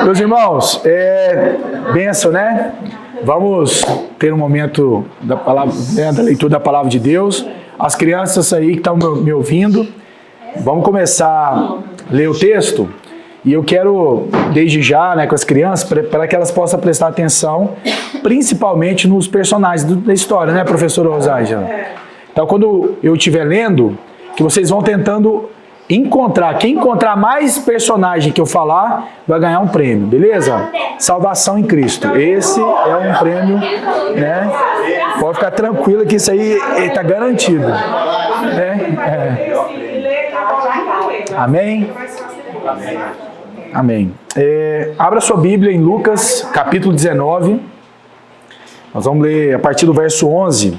Meus irmãos, bênção, né? Vamos ter um momento da palavra, né, da leitura da palavra de Deus. As crianças aí que estão me ouvindo, vamos começar a ler o texto. E eu quero, desde já, né, com as crianças, para que elas possam prestar atenção, principalmente nos personagens da história, né, professora Rosângela? Então, quando eu estiver lendo, que vocês vão tentando encontrar. Quem encontrar mais personagem que eu falar, vai ganhar um prêmio, beleza? Salvação em Cristo. Esse é um prêmio, né? Pode ficar tranquilo que isso aí está garantido. Né? Amém? Amém. Abra sua Bíblia em Lucas, capítulo 19. Nós vamos ler a partir do verso 11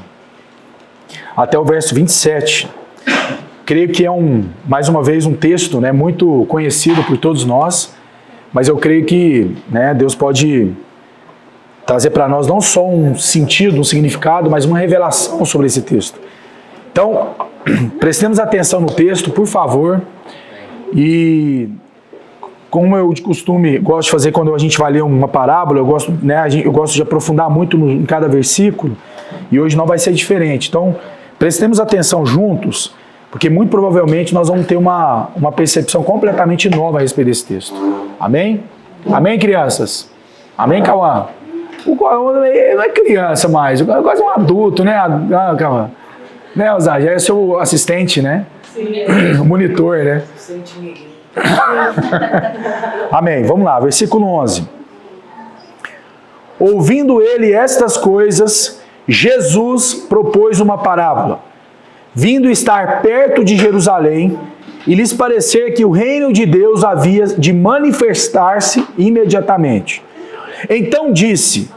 até o verso 27. Creio que é mais uma vez um texto, né, muito conhecido por todos nós, mas eu creio que, né, Deus pode trazer para nós não só um sentido, um significado, mas uma revelação sobre esse texto. Então, prestemos atenção no texto, por favor, e como eu de costume gosto de fazer quando a gente vai ler uma parábola, eu gosto de aprofundar muito em cada versículo, e hoje não vai ser diferente. Então, prestemos atenção juntos, porque muito provavelmente nós vamos ter uma percepção completamente nova a respeito desse texto. Amém? Amém, crianças? Amém, Cauã? O Cauã não é criança mais, o Cauã é quase um adulto, né, Cauã? Né, Osá? Já é seu assistente, né? Sim. O monitor, né? Amém. Vamos lá, versículo 11. Ouvindo ele estas coisas, Jesus propôs uma parábola. Vindo estar perto de Jerusalém, e lhes parecer que o reino de Deus havia de manifestar-se imediatamente. Então disse: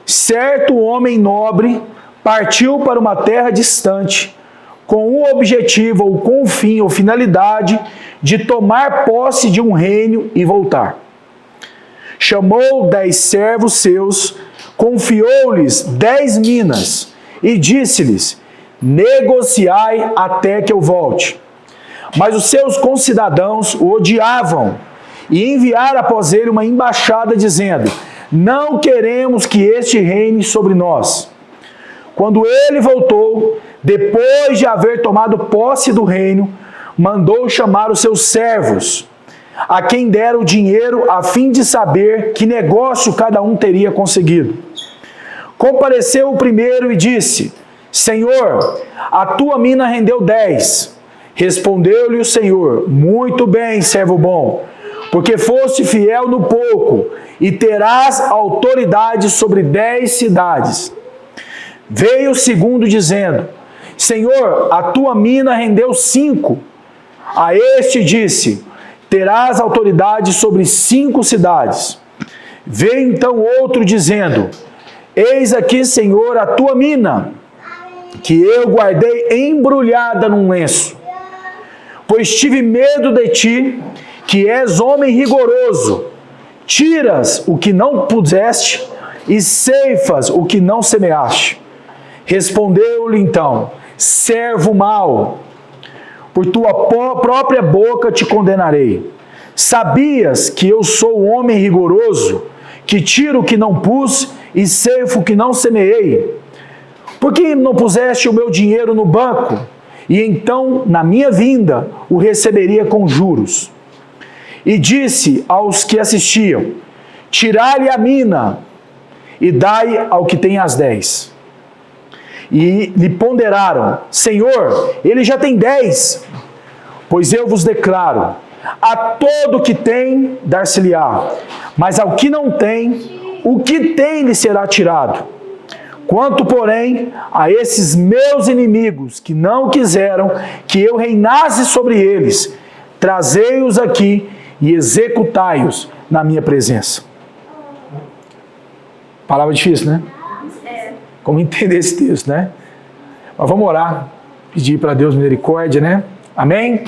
certo homem nobre partiu para uma terra distante, com um objetivo ou com um fim ou finalidade de tomar posse de um reino e voltar. Chamou 10 servos seus, confiou-lhes 10 minas e disse-lhes: negociai até que eu volte. Mas os seus concidadãos o odiavam e enviaram após ele uma embaixada dizendo: não queremos que este reine sobre nós. Quando ele voltou, depois de haver tomado posse do reino, mandou chamar os seus servos, a quem deram o dinheiro a fim de saber que negócio cada um teria conseguido. Compareceu o primeiro e disse: Senhor, a tua mina rendeu 10. Respondeu-lhe o Senhor: muito bem, servo bom, porque foste fiel no pouco, e terás autoridade sobre 10 cidades. Veio o segundo dizendo: Senhor, a tua mina rendeu 5. A este disse: terás autoridade sobre 5 cidades. Veio então outro dizendo: eis aqui, Senhor, a tua mina, que eu guardei embrulhada num lenço, pois tive medo de ti, que és homem rigoroso, tiras o que não puseste e ceifas o que não semeaste. Respondeu-lhe então: servo mau, por tua própria boca te condenarei. Sabias que eu sou um homem rigoroso, que tiro o que não pus e ceifo o que não semeei? Por que não puseste o meu dinheiro no banco, e então, na minha vinda, o receberia com juros? E disse aos que assistiam: tirai-lhe a mina, e dai ao que tem as 10. E lhe ponderaram: Senhor, ele já tem 10. Pois eu vos declaro: a todo que tem, dar-se-lhe-á, mas ao que não tem, o que tem lhe será tirado. Quanto, porém, a esses meus inimigos que não quiseram que eu reinasse sobre eles, trazei-os aqui e executai-os na minha presença. Palavra difícil, né? Como entender esse texto, né? Mas vamos orar, pedir para Deus misericórdia, né? Amém?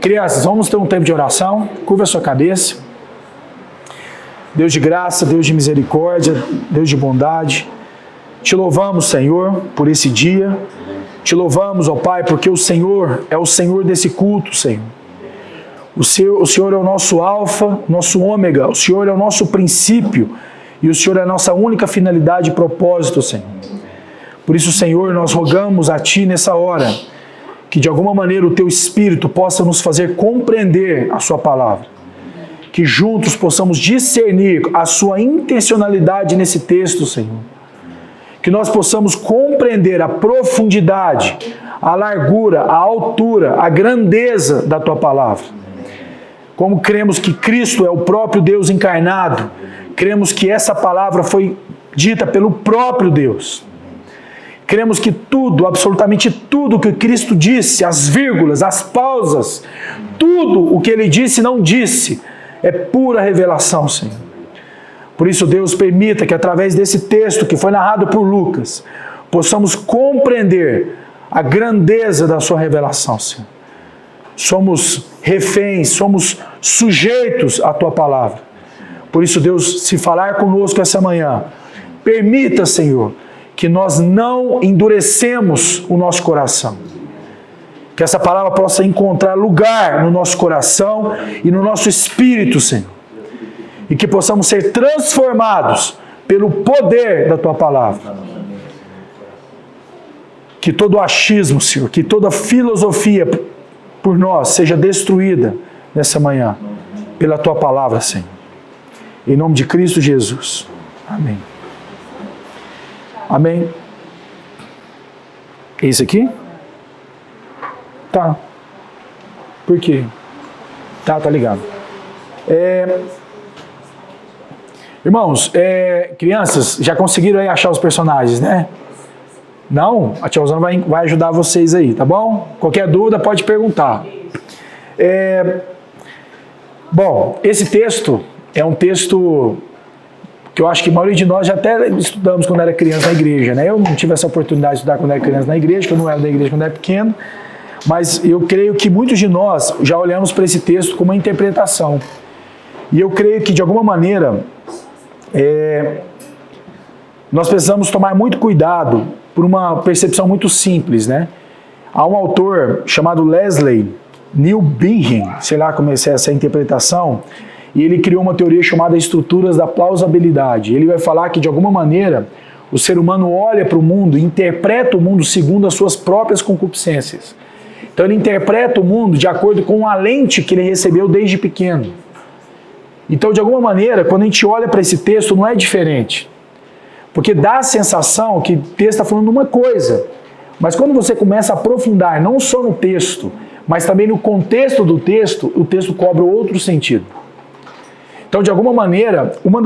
Crianças, vamos ter um tempo de oração. Curva a sua cabeça. Deus de graça, Deus de misericórdia, Deus de bondade, te louvamos, Senhor, por esse dia. Te louvamos, ó Pai, porque o Senhor é o Senhor desse culto, Senhor. O Senhor é o nosso alfa, nosso ômega, o Senhor é o nosso princípio e o Senhor é a nossa única finalidade e propósito, Senhor. Por isso, Senhor, nós rogamos a Ti nessa hora que de alguma maneira o Teu Espírito possa nos fazer compreender a Sua palavra. Que juntos possamos discernir a Sua intencionalidade nesse texto, Senhor. Que nós possamos compreender a profundidade, a largura, a altura, a grandeza da Tua palavra. Como cremos que Cristo é o próprio Deus encarnado, cremos que essa palavra foi dita pelo próprio Deus. Cremos que tudo, absolutamente tudo que Cristo disse, as vírgulas, as pausas, tudo o que Ele disse e não disse, é pura revelação, Senhor. Por isso, Deus, permita que através desse texto que foi narrado por Lucas, possamos compreender a grandeza da Sua revelação, Senhor. Somos reféns, somos sujeitos à Tua palavra. Por isso, Deus, se falar conosco essa manhã, permita, Senhor, que nós não endurecemos o nosso coração. Que essa palavra possa encontrar lugar no nosso coração e no nosso espírito, Senhor. E que possamos ser transformados pelo poder da Tua palavra. Que todo achismo, Senhor, que toda filosofia por nós seja destruída nessa manhã, pela Tua palavra, Senhor. Em nome de Cristo Jesus. Amém. Amém. É isso aqui? Tá. Por quê? Tá ligado. Irmãos, crianças, já conseguiram aí achar os personagens, né? Não? A tia Rosana vai ajudar vocês aí, tá bom? Qualquer dúvida pode perguntar. Bom, esse texto é um texto que eu acho que a maioria de nós já até estudamos quando era criança na igreja, né? Eu não tive essa oportunidade de estudar quando era criança na igreja, porque eu não era da igreja quando era pequeno, mas eu creio que muitos de nós já olhamos para esse texto como uma interpretação. E eu creio que, de alguma maneira, nós precisamos tomar muito cuidado por uma percepção muito simples, né? Há um autor chamado Leslie Neil Bingham, sei lá como é essa interpretação, e ele criou uma teoria chamada estruturas da plausibilidade. Ele vai falar que, de alguma maneira, o ser humano olha para o mundo e interpreta o mundo segundo as suas próprias concupiscências. Então ele interpreta o mundo de acordo com a lente que ele recebeu desde pequeno. Então, de alguma maneira, quando a gente olha para esse texto, não é diferente. Porque dá a sensação que o texto está falando uma coisa. Mas quando você começa a aprofundar, não só no texto, mas também no contexto do texto, o texto cobra outro sentido. Então, de alguma maneira, uma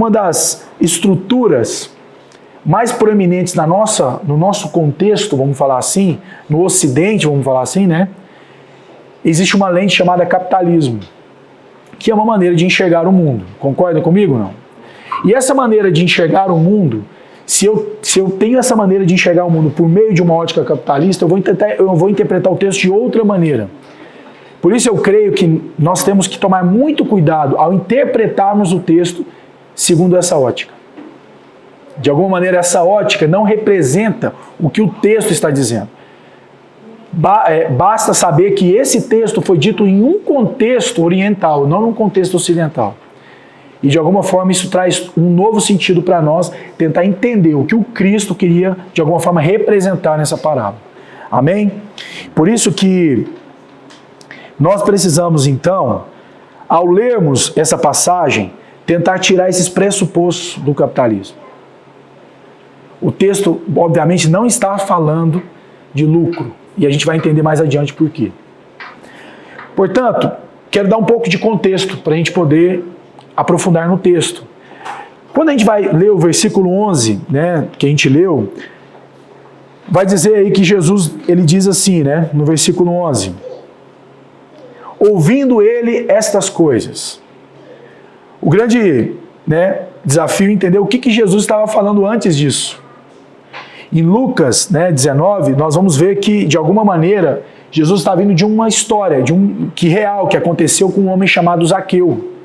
das estruturas mais proeminentes no nosso contexto, vamos falar assim, no Ocidente, vamos falar assim, né? Existe uma lente chamada capitalismo, que é uma maneira de enxergar o mundo. Concorda comigo ou não? E essa maneira de enxergar o mundo, se eu tenho essa maneira de enxergar o mundo por meio de uma ótica capitalista, eu vou interpretar o texto de outra maneira. Por isso eu creio que nós temos que tomar muito cuidado ao interpretarmos o texto segundo essa ótica. De alguma maneira, essa ótica não representa o que o texto está dizendo. Basta saber que esse texto foi dito em um contexto oriental, não num contexto ocidental. E de alguma forma isso traz um novo sentido para nós, tentar entender o que o Cristo queria de alguma forma representar nessa parábola. Amém? Por isso que nós precisamos então, ao lermos essa passagem, tentar tirar esses pressupostos do capitalismo. O texto, obviamente, não está falando de lucro, e a gente vai entender mais adiante por quê. Portanto, quero dar um pouco de contexto para a gente poder aprofundar no texto. Quando a gente vai ler o versículo 11, né, que a gente leu, vai dizer aí que Jesus, ele diz assim, né, no versículo 11, ouvindo ele estas coisas. O grande, né, desafio é entender o que Jesus estava falando antes disso. Em Lucas, 19, nós vamos ver que, de alguma maneira, Jesus está vindo de uma história, que aconteceu com um homem chamado Zaqueu.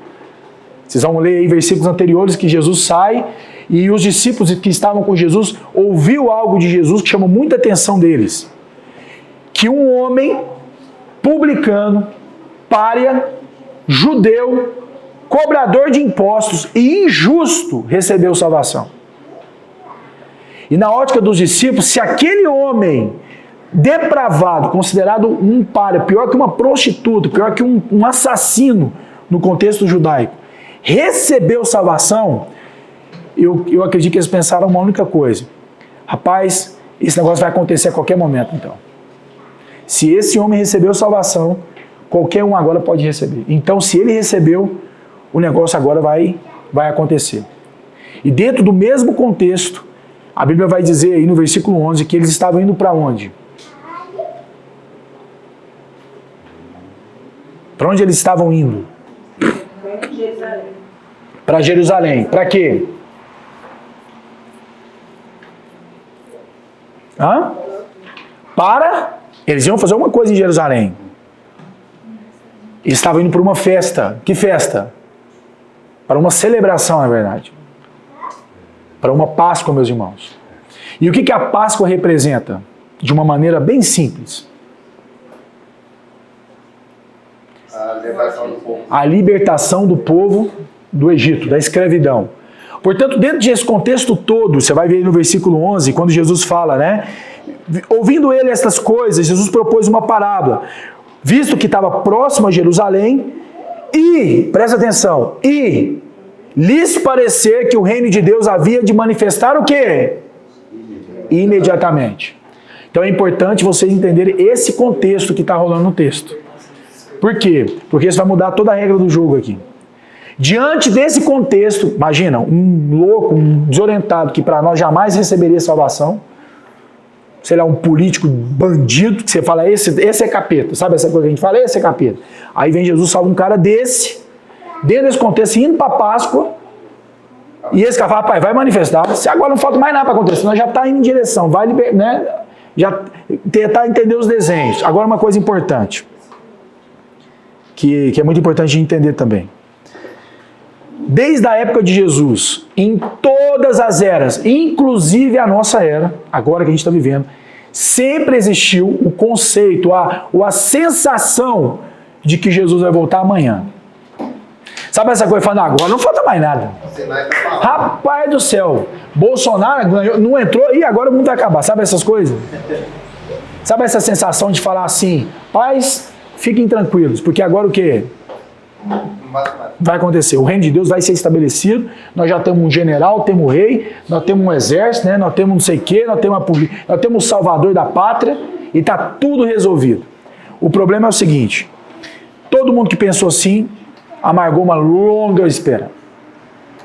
Vocês vão ler aí versículos anteriores que Jesus sai e os discípulos que estavam com Jesus ouviu algo de Jesus que chamou muita atenção deles. Que um homem publicano, pária, judeu, cobrador de impostos e injusto recebeu salvação. E na ótica dos discípulos, se aquele homem depravado, considerado um pária, pior que uma prostituta, pior que um assassino no contexto judaico, recebeu salvação, eu acredito que eles pensaram uma única coisa: rapaz, esse negócio vai acontecer a qualquer momento então. Se esse homem recebeu salvação, qualquer um agora pode receber. Então, se ele recebeu, o negócio agora vai acontecer. E dentro do mesmo contexto, a Bíblia vai dizer aí no versículo 11 que eles estavam indo para onde? Para onde eles estavam indo? Para Jerusalém. Para quê? Eles iam fazer uma coisa em Jerusalém. Eles estavam indo para uma festa. Que festa? Para uma celebração, na verdade. Para uma Páscoa, meus irmãos. E o que a Páscoa representa? De uma maneira bem simples. A libertação do povo do Egito, da escravidão. Portanto, dentro desse contexto todo, você vai ver aí no versículo 11, quando Jesus fala, né? Ouvindo ele estas coisas, Jesus propôs uma parábola. Visto que estava próximo a Jerusalém, e, presta atenção, e lhes parecer que o reino de Deus havia de manifestar o quê? Imediatamente. Então é importante vocês entenderem esse contexto que está rolando no texto. Por quê? Porque isso vai mudar toda a regra do jogo aqui. Diante desse contexto, imagina, um louco, um desorientado que para nós jamais receberia salvação, sei lá, um político bandido, que você fala, esse é capeta, sabe essa coisa que a gente fala? Esse é capeta. Aí vem Jesus, salva um cara desse, dentro desse contexto, indo para a Páscoa, e esse cara fala, pai, vai manifestar, se agora não falta mais nada para acontecer, nós já está indo em direção, vai, né, já tentar entender os desenhos. Agora uma coisa importante, que é muito importante de entender também. Desde a época de Jesus, em todas as eras, inclusive a nossa era, agora que a gente está vivendo, sempre existiu o conceito, a sensação de que Jesus vai voltar amanhã. Sabe essa coisa falando, agora não falta mais nada. Rapaz do céu, Bolsonaro ganhou, não entrou, e agora o mundo vai acabar. Sabe essas coisas? Sabe essa sensação de falar assim, pais, fiquem tranquilos, porque agora o quê? Vai acontecer, o reino de Deus vai ser estabelecido, nós já temos um general, temos um rei, nós temos um exército, né? Nós temos não sei o quê, nós temos o salvador da pátria e está tudo resolvido. O problema é o seguinte, todo mundo que pensou assim, amargou uma longa espera.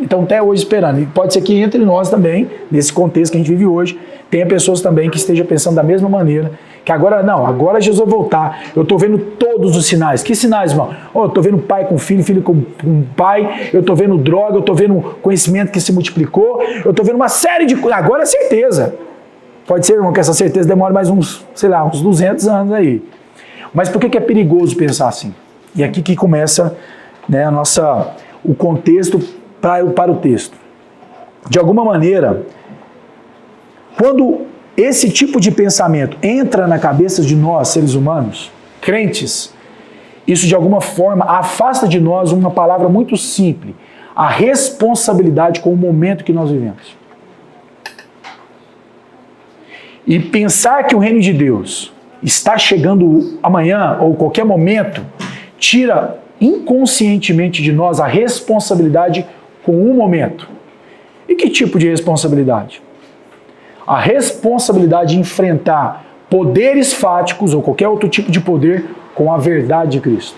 Então até hoje esperando, e pode ser que entre nós também, nesse contexto que a gente vive hoje, tenha pessoas também que estejam pensando da mesma maneira, que agora não, agora Jesus vai voltar, eu estou vendo todos os sinais. Que sinais, irmão? Eu estou vendo pai com filho, filho com pai, eu estou vendo droga, eu estou vendo conhecimento que se multiplicou, eu estou vendo uma série de coisas, agora é certeza. Pode ser, irmão, que essa certeza demore mais uns, sei lá, uns 200 anos aí. Mas por que é perigoso pensar assim? E aqui que começa, né, o contexto para o texto. De alguma maneira, quando esse tipo de pensamento entra na cabeça de nós, seres humanos, crentes, isso de alguma forma afasta de nós uma palavra muito simples, a responsabilidade com o momento que nós vivemos. E pensar que o reino de Deus está chegando amanhã ou qualquer momento, tira inconscientemente de nós a responsabilidade com um momento. E que tipo de responsabilidade? A responsabilidade de enfrentar poderes fáticos ou qualquer outro tipo de poder com a verdade de Cristo.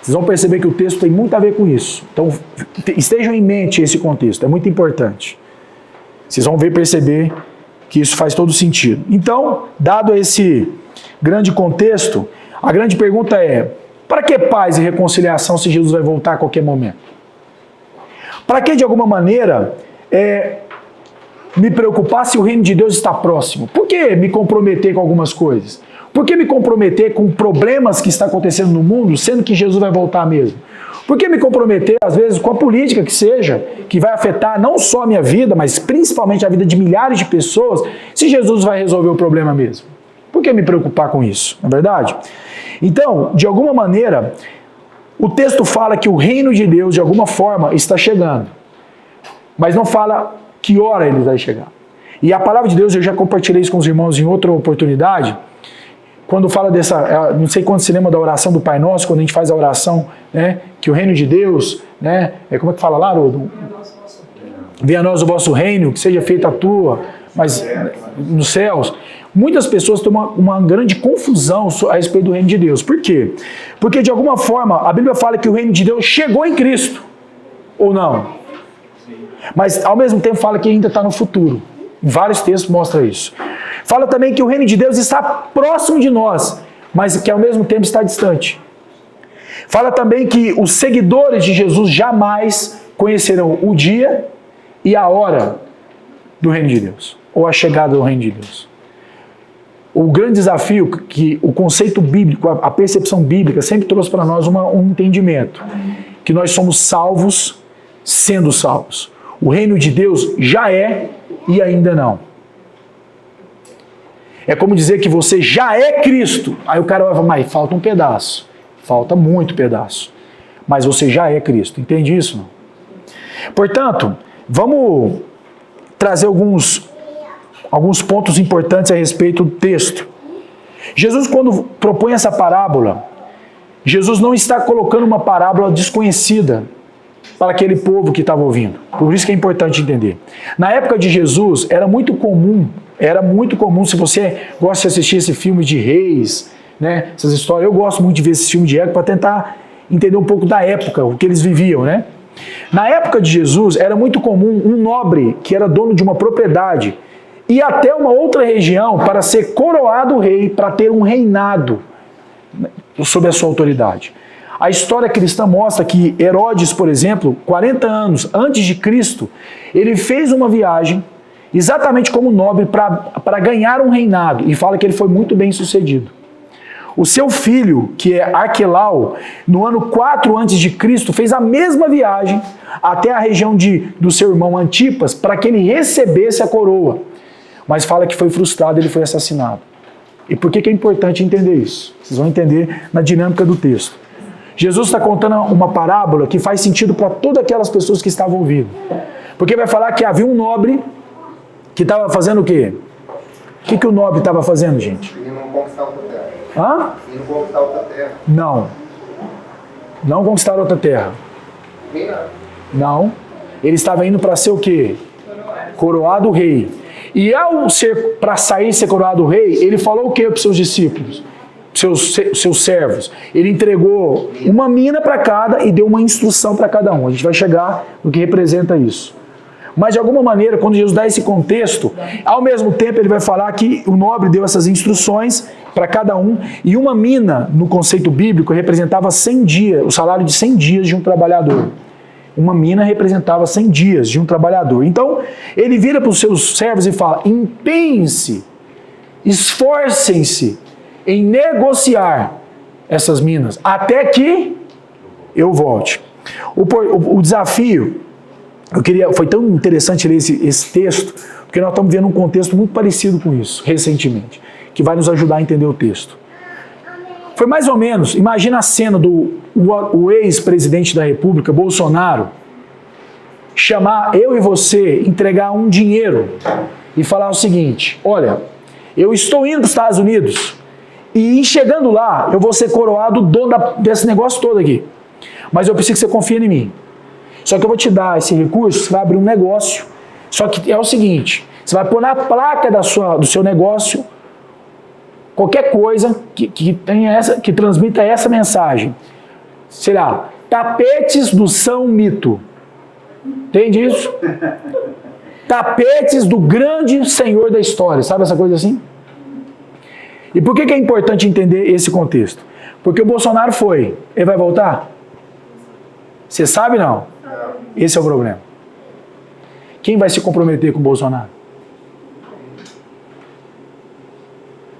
Vocês vão perceber que o texto tem muito a ver com isso. Então, estejam em mente esse contexto, é muito importante. Vocês vão perceber que isso faz todo sentido. Então, dado esse grande contexto, a grande pergunta é, para que paz e reconciliação se Jesus vai voltar a qualquer momento? Para que, de alguma maneira, me preocupar se o reino de Deus está próximo? Por que me comprometer com algumas coisas? Por que me comprometer com problemas que estão acontecendo no mundo, sendo que Jesus vai voltar mesmo? Por que me comprometer, às vezes, com a política que seja, que vai afetar não só a minha vida, mas principalmente a vida de milhares de pessoas, se Jesus vai resolver o problema mesmo? Por que me preocupar com isso? Não é verdade? Então, de alguma maneira, o texto fala que o reino de Deus, de alguma forma, está chegando. Mas não fala que hora ele vai chegar. E a palavra de Deus, eu já compartilhei isso com os irmãos em outra oportunidade, quando fala dessa, não sei quando se lembra da oração do Pai Nosso, quando a gente faz a oração, né, que o reino de Deus, né, como é que fala lá, Rodo? Venha a nós o vosso reino, que seja feita a tua, mas nos céus. Muitas pessoas têm uma grande confusão a respeito do reino de Deus. Por quê? Porque de alguma forma a Bíblia fala que o reino de Deus chegou em Cristo, ou não? Mas ao mesmo tempo fala que ainda está no futuro. Vários textos mostram isso. Fala também que o reino de Deus está próximo de nós, mas que ao mesmo tempo está distante. Fala também que os seguidores de Jesus jamais conhecerão o dia e a hora do reino de Deus, ou a chegada do reino de Deus. O grande desafio que o conceito bíblico, a percepção bíblica sempre trouxe para nós um entendimento, que nós somos salvos sendo salvos. O reino de Deus já é e ainda não. É como dizer que você já é Cristo. Aí o cara vai falar, mas falta um pedaço. Falta muito pedaço. Mas você já é Cristo. Entende isso? Não? Portanto, vamos trazer alguns pontos importantes a respeito do texto. Jesus, quando propõe essa parábola, Jesus não está colocando uma parábola desconhecida para aquele povo que estava ouvindo. Por isso que é importante entender. Na época de Jesus, era muito comum, se você gosta de assistir esse filme de reis, né, essas histórias, eu gosto muito de ver esse filme de época para tentar entender um pouco da época, o que eles viviam, né? Na época de Jesus, era muito comum um nobre que era dono de uma propriedade ir até uma outra região para ser coroado rei, para ter um reinado sob a sua autoridade. A história cristã mostra que Herodes, por exemplo, 40 anos antes de Cristo, ele fez uma viagem exatamente como nobre para ganhar um reinado, e fala que ele foi muito bem sucedido. O seu filho, que é Arquelau, no ano 4 a.C., fez a mesma viagem até a região do seu irmão Antipas para que ele recebesse a coroa. Mas fala que foi frustrado, ele foi assassinado. E por que é importante entender isso? Vocês vão entender na dinâmica do texto. Jesus está contando uma parábola que faz sentido para todas aquelas pessoas que estavam ouvindo. Porque vai falar que havia um nobre que estava fazendo o quê? O que o nobre estava fazendo, gente? Ele não conquistar outra terra. Hã? Ele não conquistar outra terra. Não. Não conquistar outra terra. Nem nada. Não. Ele estava indo para ser o quê? Coroado rei. E para sair e ser coroado rei, ele falou o quê para os seus discípulos? Seus servos. Ele entregou uma mina para cada e deu uma instrução para cada um. A gente vai chegar no que representa isso. Mas de alguma maneira, quando Jesus dá esse contexto, ao mesmo tempo ele vai falar que o nobre deu essas instruções para cada um, e uma mina, no conceito bíblico, representava 100 dias, o salário de 100 dias de um trabalhador. Uma mina representava 100 dias de um trabalhador. Então, ele vira para os seus servos e fala, empenhem-se, esforcem-se em negociar essas minas, até que eu volte. O desafio, foi tão interessante ler esse texto, porque nós estamos vendo um contexto muito parecido com isso, recentemente, que vai nos ajudar a entender o texto. Foi mais ou menos, imagina a cena do ex-presidente da República, Bolsonaro, chamar eu e você, entregar um dinheiro e falar o seguinte, olha, eu estou indo para os Estados Unidos e chegando lá, eu vou ser coroado dono desse negócio todo aqui, mas eu preciso que você confie em mim. Só que eu vou te dar esse recurso, você vai abrir um negócio, só que é o seguinte, você vai pôr na placa do seu negócio qualquer coisa que transmita essa mensagem. Sei lá, tapetes do São Mito. Entende isso? Tapetes do grande Senhor da história. Sabe essa coisa assim? E por que é importante entender esse contexto? Porque o Bolsonaro foi. Ele vai voltar? Você sabe não? Esse é o problema. Quem vai se comprometer com o Bolsonaro?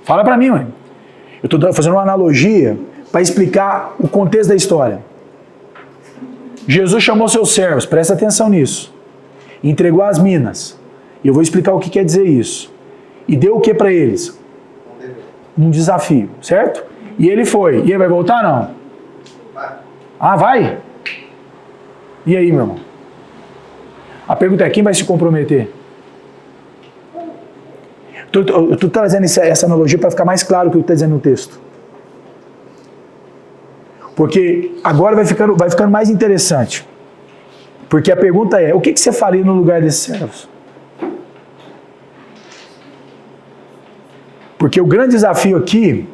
Fala pra mim, mãe. Eu estou fazendo uma analogia para explicar o contexto da história. Jesus chamou seus servos, presta atenção nisso. Entregou as minas. E eu vou explicar o que quer dizer isso. E deu o que para eles? Um desafio, certo? E ele foi. E ele vai voltar, não? Vai. Ah, vai? E aí, meu irmão? A pergunta é, quem vai se comprometer? Eu estou trazendo essa analogia para ficar mais claro o que está dizendo no texto. Porque agora vai ficando mais interessante. Porque a pergunta é, o que você faria no lugar desses servos? Porque o grande desafio aqui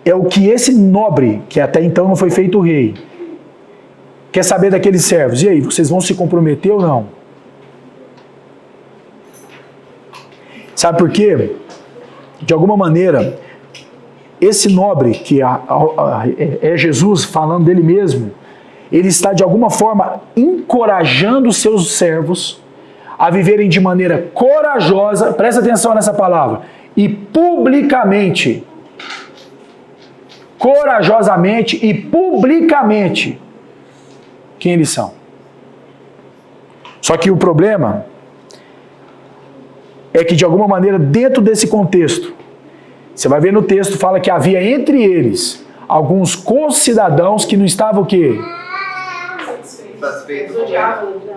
é o que esse nobre, que até então não foi feito rei, quer saber daqueles servos. E aí, vocês vão se comprometer ou não? Sabe por quê? De alguma maneira, esse nobre, que é Jesus falando dele mesmo, ele está de alguma forma encorajando os seus servos a viverem de maneira corajosa, presta atenção nessa palavra, e publicamente, corajosamente e publicamente, quem eles são. Só que o problema é que, de alguma maneira, dentro desse contexto, você vai ver no texto, fala que havia entre eles alguns concidadãos que não estavam o quê?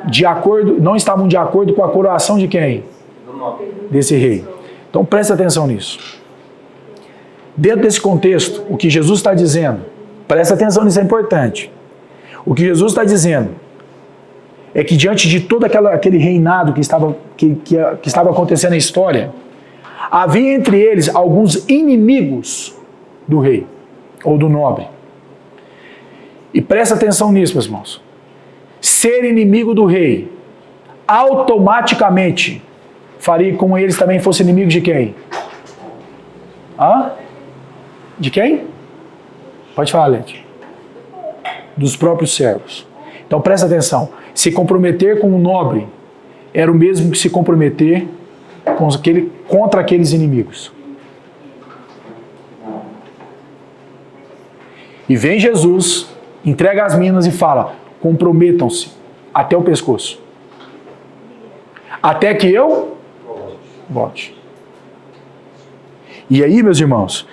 De acordo, não estavam de acordo com a coroação de quem? Desse rei. Então presta atenção nisso. Dentro desse contexto, o que Jesus está dizendo, presta atenção nisso, é importante. O que Jesus está dizendo é que diante de todo aquele reinado que estava acontecendo na história, havia entre eles alguns inimigos do rei, ou do nobre. E presta atenção nisso, meus irmãos. Ser inimigo do rei, automaticamente, faria com eles também fosse inimigo de quem? Hã? De quem? Pode falar, Lete. Dos próprios servos. Então presta atenção. Se comprometer com o nobre era o mesmo que se comprometer contra aqueles inimigos. E vem Jesus, entrega as minas e fala, comprometam-se até o pescoço. Até que eu volte. E aí, meus irmãos,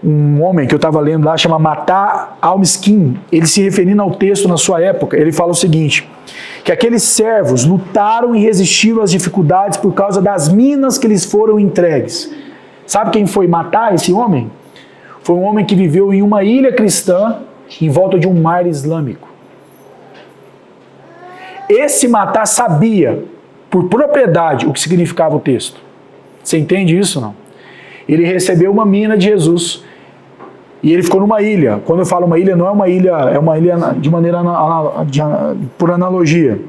um homem que eu estava lendo lá, chama Matar Almiskin, ele se referindo ao texto na sua época, ele fala o seguinte, que aqueles servos lutaram e resistiram às dificuldades por causa das minas que lhes foram entregues. Sabe quem foi matar esse homem? Foi um homem que viveu em uma ilha cristã, em volta de um mar islâmico. Esse matar sabia, por propriedade, o que significava o texto. Você entende isso, não? Ele recebeu uma mina de Jesus e ele ficou numa ilha. Quando eu falo uma ilha, não é uma ilha, é uma ilha de maneira por analogia.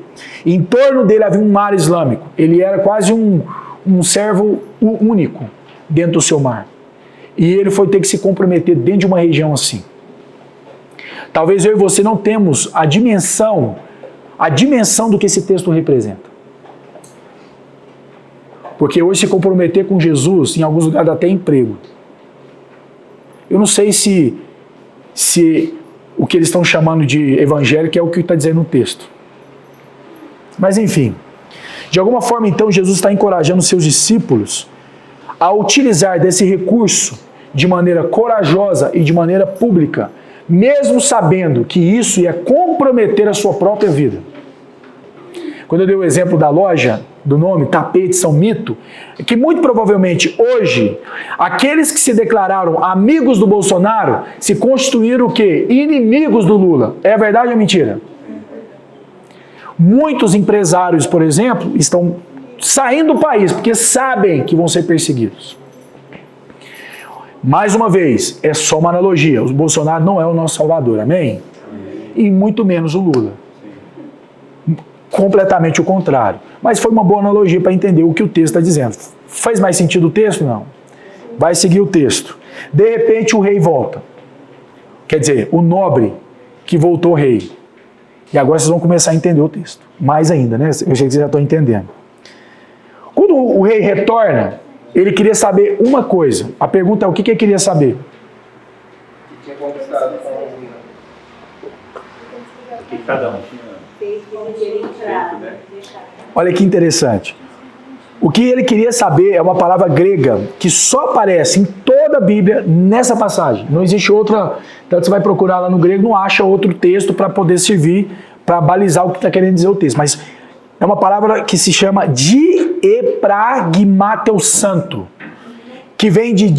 Em torno dele havia um mar islâmico. Ele era quase um servo único dentro do seu mar. E ele foi ter que se comprometer dentro de uma região assim. Talvez eu e você não temos a dimensão do que esse texto representa. Porque hoje se comprometer com Jesus, em alguns lugares dá até emprego. Eu não sei se o que eles estão chamando de evangélico é o que está dizendo no texto. Mas enfim, de alguma forma então Jesus está encorajando seus discípulos a utilizar desse recurso de maneira corajosa e de maneira pública, mesmo sabendo que isso ia comprometer a sua própria vida. Quando eu dei o exemplo da loja, do nome, tapetes são mito, é que muito provavelmente hoje, aqueles que se declararam amigos do Bolsonaro se constituíram o quê? Inimigos do Lula. É verdade ou mentira? Muitos empresários, por exemplo, estão saindo do país porque sabem que vão ser perseguidos. Mais uma vez, é só uma analogia. O Bolsonaro não é o nosso salvador, amém? E muito menos o Lula. Completamente o contrário. Mas foi uma boa analogia para entender o que o texto está dizendo. Faz mais sentido o texto? Não. Vai seguir o texto. De repente o rei volta. Quer dizer, o nobre que voltou rei. E agora vocês vão começar a entender o texto. Mais ainda, né? Eu sei que vocês já estão entendendo. Quando o rei retorna, ele queria saber uma coisa. A pergunta é o que ele queria saber? Que tinha conquistado com a mina. O que cada um tinha. Olha que interessante. O que ele queria saber é uma palavra grega que só aparece em toda toda a Bíblia nessa passagem. Não existe outra, então você vai procurar lá no grego, não acha outro texto para poder servir, para balizar o que está querendo dizer o texto. Mas é uma palavra que se chama diepragmateu santo, que vem de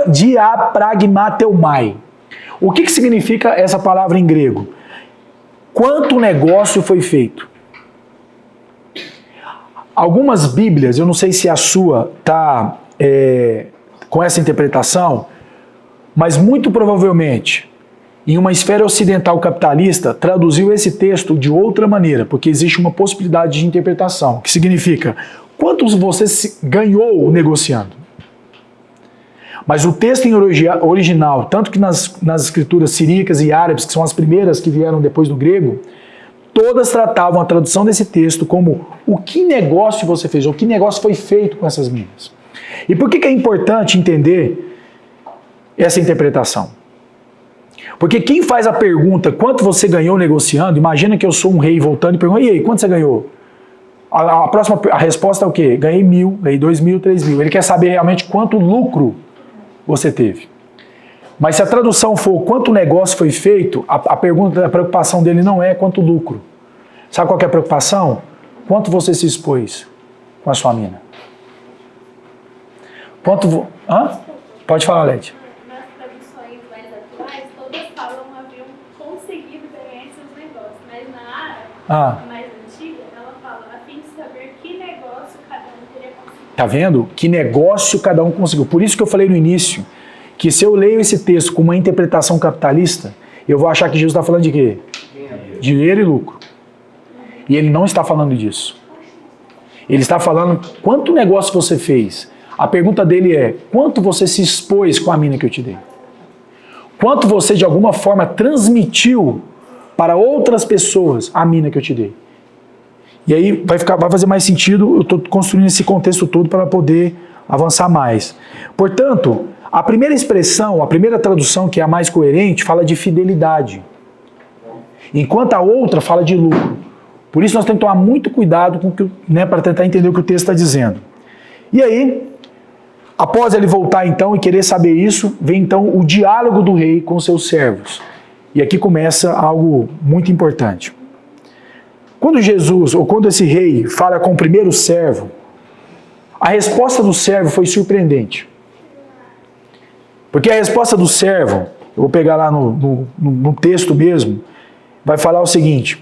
diapragmateumai. O que significa essa palavra em grego? Quanto negócio foi feito? Algumas Bíblias, eu não sei se a sua está com essa interpretação, mas muito provavelmente, em uma esfera ocidental capitalista, traduziu esse texto de outra maneira, porque existe uma possibilidade de interpretação, que significa, quantos você ganhou negociando? Mas o texto em original, tanto que nas escrituras siríacas e árabes, que são as primeiras que vieram depois do grego, todas tratavam a tradução desse texto como o que negócio você fez, ou que negócio foi feito com essas minas. E por que é importante entender essa interpretação? Porque quem faz a pergunta, quanto você ganhou negociando, imagina que eu sou um rei voltando e pergunto, e aí, quanto você ganhou? A resposta é o quê? Ganhei 1.000, ganhei 2.000, 3.000. Ele quer saber realmente quanto lucro você teve. Mas se a tradução for quanto negócio foi feito, a preocupação dele não é quanto lucro. Sabe qual que é a preocupação? Quanto você se expôs com a sua mina? Quanto... Hã? Pode falar, Lete. Nas traduções mais atuais, todas falam haviam conseguido ganhar esses negócios. Mas na árabe, mais antiga, ela fala a fim de saber que negócio cada um teria conseguido. Tá vendo? Que negócio cada um conseguiu. Por isso que eu falei no início, que se eu leio esse texto com uma interpretação capitalista, eu vou achar que Jesus está falando de quê? Dinheiro e lucro. E ele não está falando disso. Ele está falando quanto negócio você fez. A pergunta dele é, quanto você se expôs com a mina que eu te dei? Quanto você de alguma forma transmitiu para outras pessoas a mina que eu te dei? E aí vai fazer mais sentido, eu estou construindo esse contexto todo para poder avançar mais. Portanto, a primeira expressão, a primeira tradução, que é a mais coerente, fala de fidelidade. Enquanto a outra fala de lucro. Por isso nós temos que tomar muito cuidado com para tentar entender o que o texto está dizendo. E aí, após ele voltar então e querer saber isso, vem então o diálogo do rei com seus servos. E aqui começa algo muito importante. Quando Jesus, ou quando esse rei fala com o primeiro servo, a resposta do servo foi surpreendente. Porque a resposta do servo, eu vou pegar lá no texto mesmo, vai falar o seguinte: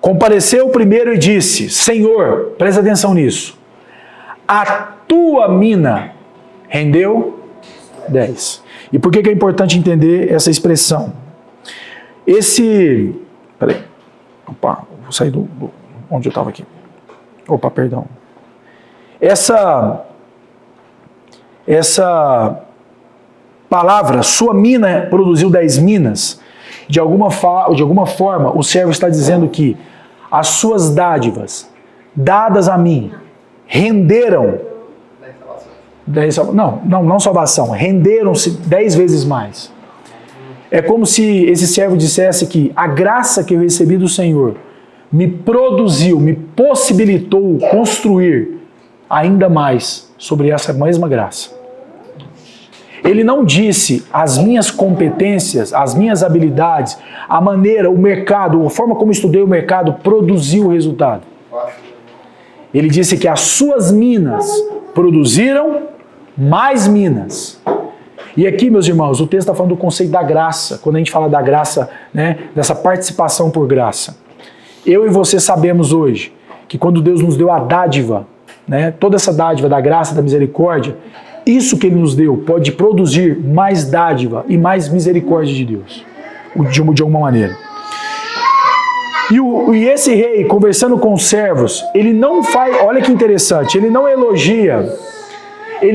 compareceu o primeiro e disse, Senhor, presta atenção nisso, a tua mina rendeu 10. E por que é importante entender essa expressão? Peraí, opa, vou sair onde eu estava aqui. Opa, perdão. Essa palavra, sua mina produziu 10 minas, de alguma forma o servo está dizendo que as suas dádivas, dadas a mim, renderam, não salvação, renderam-se 10 vezes mais. É como se esse servo dissesse que a graça que eu recebi do Senhor me produziu, me possibilitou construir ainda mais sobre essa mesma graça. Ele não disse as minhas competências, as minhas habilidades, a maneira, o mercado, a forma como estudei o mercado produziu o resultado. Ele disse que as suas minas produziram mais minas. E aqui, meus irmãos, o texto está falando do conceito da graça. Quando a gente fala da graça, dessa participação por graça. Eu e você sabemos hoje que quando Deus nos deu a dádiva, toda essa dádiva da graça, da misericórdia, isso que Ele nos deu pode produzir mais dádiva e mais misericórdia de Deus, de alguma maneira. E esse rei, conversando com os servos, ele não faz, olha que interessante, ele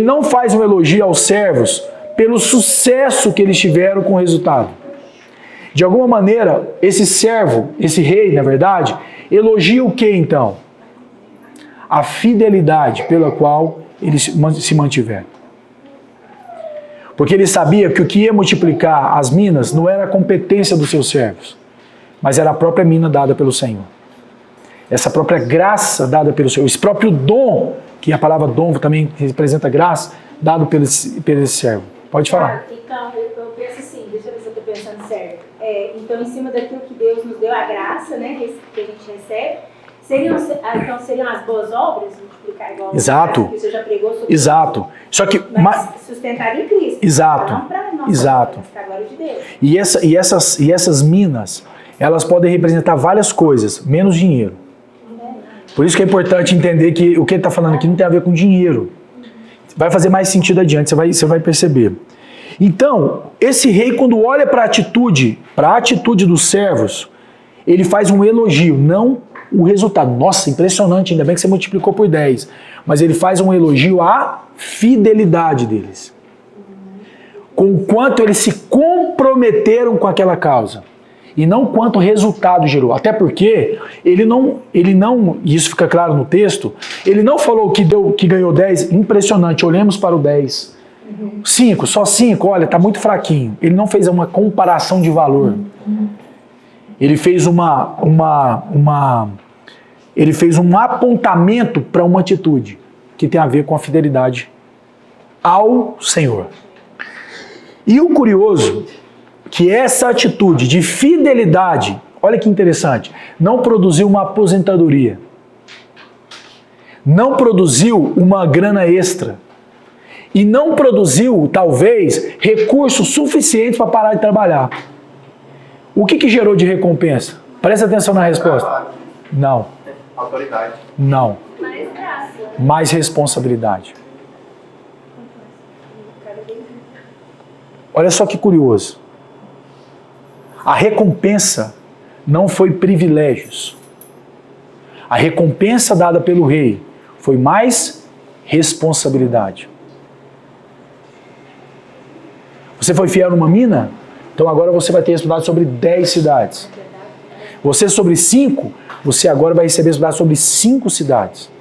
não faz um elogio aos servos pelo sucesso que eles tiveram com o resultado. De alguma maneira, esse servo, esse rei, na verdade, elogia o que então? A fidelidade pela qual eles se mantiveram. Porque ele sabia que o que ia multiplicar as minas não era a competência dos seus servos, mas era a própria mina dada pelo Senhor. essa própria graça dada pelo Senhor, esse próprio dom, que a palavra dom também representa graça, dado pelo esse servo. Pode falar. Então, eu penso assim, deixa eu ver se eu estou pensando certo. Então, em cima daquilo que Deus nos deu, a graça, né, que a gente recebe, seriam as boas obras, multiplicar igual Exato. que você já pregou sobre Exato. isso. Só que Mas sustentar em Cristo. Exato. Não para nós, Exato. para a glória de Deus. E essas minas, elas podem representar várias coisas, menos dinheiro. Por isso que é importante entender que o que ele está falando aqui não tem a ver com dinheiro. Vai fazer mais sentido adiante, você vai perceber. Então, esse rei, quando olha para a atitude dos servos, ele faz um elogio, não o resultado. Nossa, impressionante, ainda bem que você multiplicou por 10. Mas ele faz um elogio à fidelidade deles. Com o quanto eles se comprometeram com aquela causa. E não quanto resultado gerou. Até porque ele não, e isso fica claro no texto, ele não falou que ganhou 10, impressionante, olhemos para o 10. 5, só 5, olha, está muito fraquinho. Ele não fez uma comparação de valor. Ele fez ele fez um apontamento para uma atitude que tem a ver com a fidelidade ao Senhor. E o curioso que essa atitude de fidelidade, olha que interessante, não produziu uma aposentadoria, não produziu uma grana extra e não produziu, talvez, recursos suficientes para parar de trabalhar. O que gerou de recompensa? Presta atenção na resposta. Não. Autoridade. Não. Mais graça. Mais responsabilidade. Olha só que curioso. A recompensa não foi privilégios. A recompensa dada pelo rei foi mais responsabilidade. Você foi fiel numa mina? Então agora você vai ter estudado sobre 10 cidades. Você sobre 5, você agora vai receber estudado sobre 5 cidades.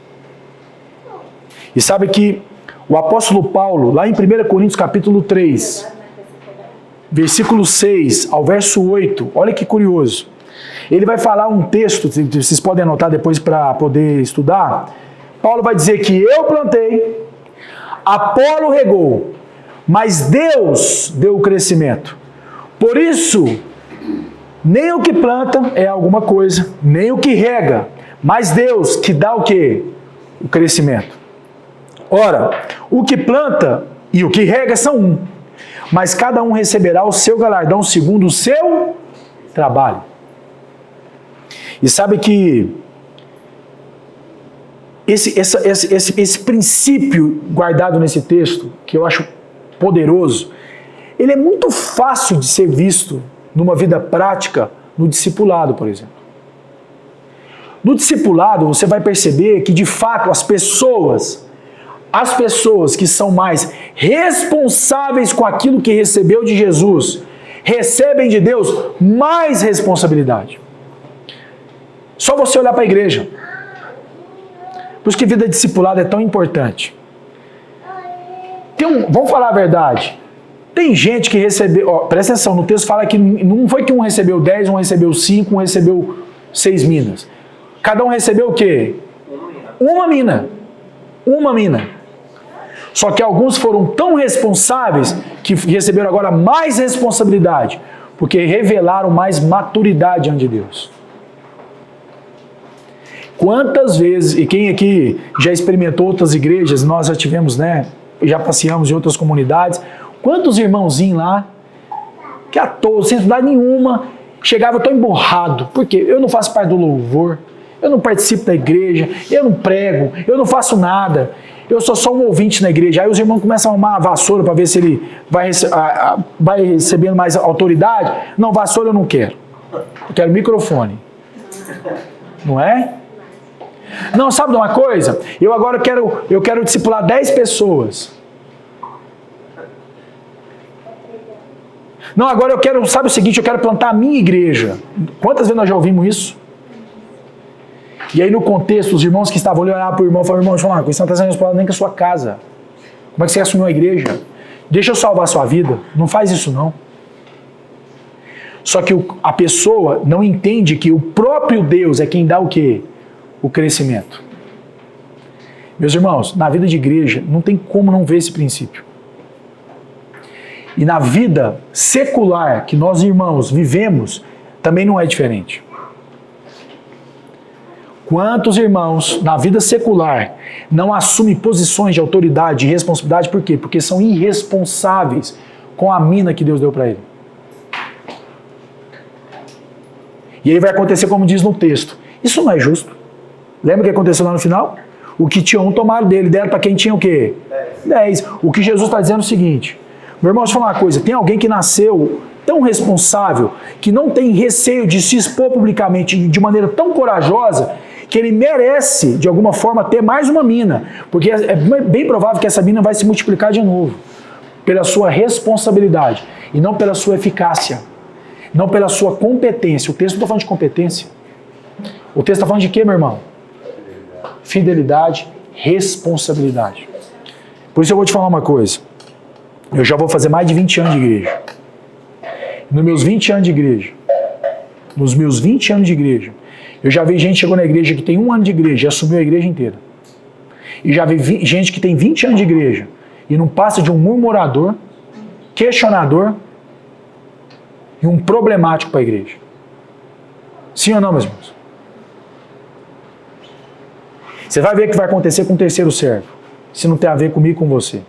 E sabe que o apóstolo Paulo, lá em 1 Coríntios capítulo 3, versículo 6 ao verso 8, olha que curioso. Ele vai falar um texto, vocês podem anotar depois para poder estudar. Paulo vai dizer que eu plantei, Apolo regou, mas Deus deu o crescimento. Por isso, nem o que planta é alguma coisa, nem o que rega, mas Deus que dá o quê? O crescimento. Ora, o que planta e o que rega são um, mas cada um receberá o seu galardão segundo o seu trabalho. E sabe que esse princípio guardado nesse texto, que eu acho poderoso, ele é muito fácil de ser visto numa vida prática no discipulado, por exemplo. No discipulado, você vai perceber que, de fato, as pessoas que são mais responsáveis com aquilo que recebeu de Jesus, recebem de Deus mais responsabilidade. Só você olhar para a igreja. Por isso que a vida discipulada é tão importante. Vamos falar a verdade. Tem gente que recebeu, presta atenção, no texto fala que não foi que um recebeu 10, um recebeu 5, um recebeu 6 minas. Cada um recebeu o quê? Uma mina. Uma mina. Só que alguns foram tão responsáveis que receberam agora mais responsabilidade, porque revelaram mais maturidade diante de Deus. Quantas vezes, e quem aqui já experimentou outras igrejas, nós já tivemos, né? Já passeamos em outras comunidades. Quantos irmãozinhos lá, que à toa, sem estudar nenhuma, chegava tão emborrado. Por quê? Eu não faço parte do louvor, eu não participo da igreja, eu não prego, eu não faço nada, eu sou só um ouvinte na igreja. Aí os irmãos começam a arrumar a vassoura para ver se ele vai recebendo mais autoridade. Não, vassoura eu não quero. Eu quero microfone. Não é? Não, sabe de uma coisa? Eu agora quero discipular 10 pessoas. Não, agora sabe o seguinte, eu quero plantar a minha igreja. Quantas vezes nós já ouvimos isso? E aí no contexto, os irmãos que estavam ali olhavam para o irmão e falaram, irmão, você não está sendo explorado nem com a sua casa. Como é que você assumiu a igreja? Deixa eu salvar a sua vida. Não faz isso não. Só que a pessoa não entende que o próprio Deus é quem dá o quê? o crescimento. Meus irmãos, na vida de igreja não tem como não ver esse princípio. E na vida secular que nós, irmãos, vivemos, também não é diferente. Quantos irmãos na vida secular não assumem posições de autoridade e responsabilidade? Por quê? Porque são irresponsáveis com a mina que Deus deu para ele. E aí vai acontecer como diz no texto. Isso não é justo. Lembra o que aconteceu lá no final? O que tinha um tomaram dele, deram para quem tinha o quê? 10. O que Jesus está dizendo é o seguinte. Meu irmão, deixa eu falar uma coisa. Tem alguém que nasceu tão responsável, que não tem receio de se expor publicamente de maneira tão corajosa, que ele merece, de alguma forma, ter mais uma mina. Porque é bem provável que essa mina vai se multiplicar de novo. Pela sua responsabilidade. E não pela sua eficácia. Não pela sua competência. O texto não está falando de competência. O texto está falando de quê, meu irmão? Fidelidade, responsabilidade. Por isso eu vou te falar uma coisa. Eu já vou fazer mais de 20 anos de igreja. Nos meus 20 anos de igreja, eu já vi gente que chegou na igreja que tem 1 ano de igreja e assumiu a igreja inteira. E já vi gente que tem 20 anos de igreja e não passa de um murmurador, questionador e um problemático para a igreja. Sim ou não, meus irmãos? Você vai ver o que vai acontecer com o terceiro servo, se não tem a ver comigo e com você.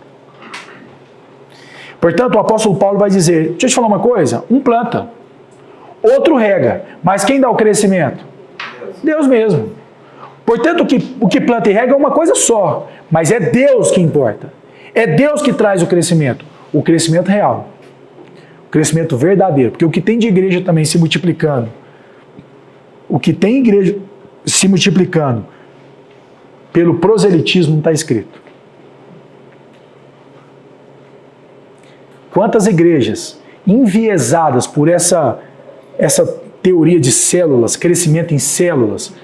Portanto, o apóstolo Paulo vai dizer, deixa eu te falar uma coisa, um planta, outro rega, mas quem dá o crescimento? Deus mesmo. Portanto, o que planta e rega é uma coisa só, mas é Deus que importa. É Deus que traz o crescimento real, o crescimento verdadeiro, porque o que tem de igreja também se multiplicando, o que tem igreja se multiplicando pelo proselitismo não está escrito. Quantas igrejas enviesadas por essa teoria de células, crescimento em células,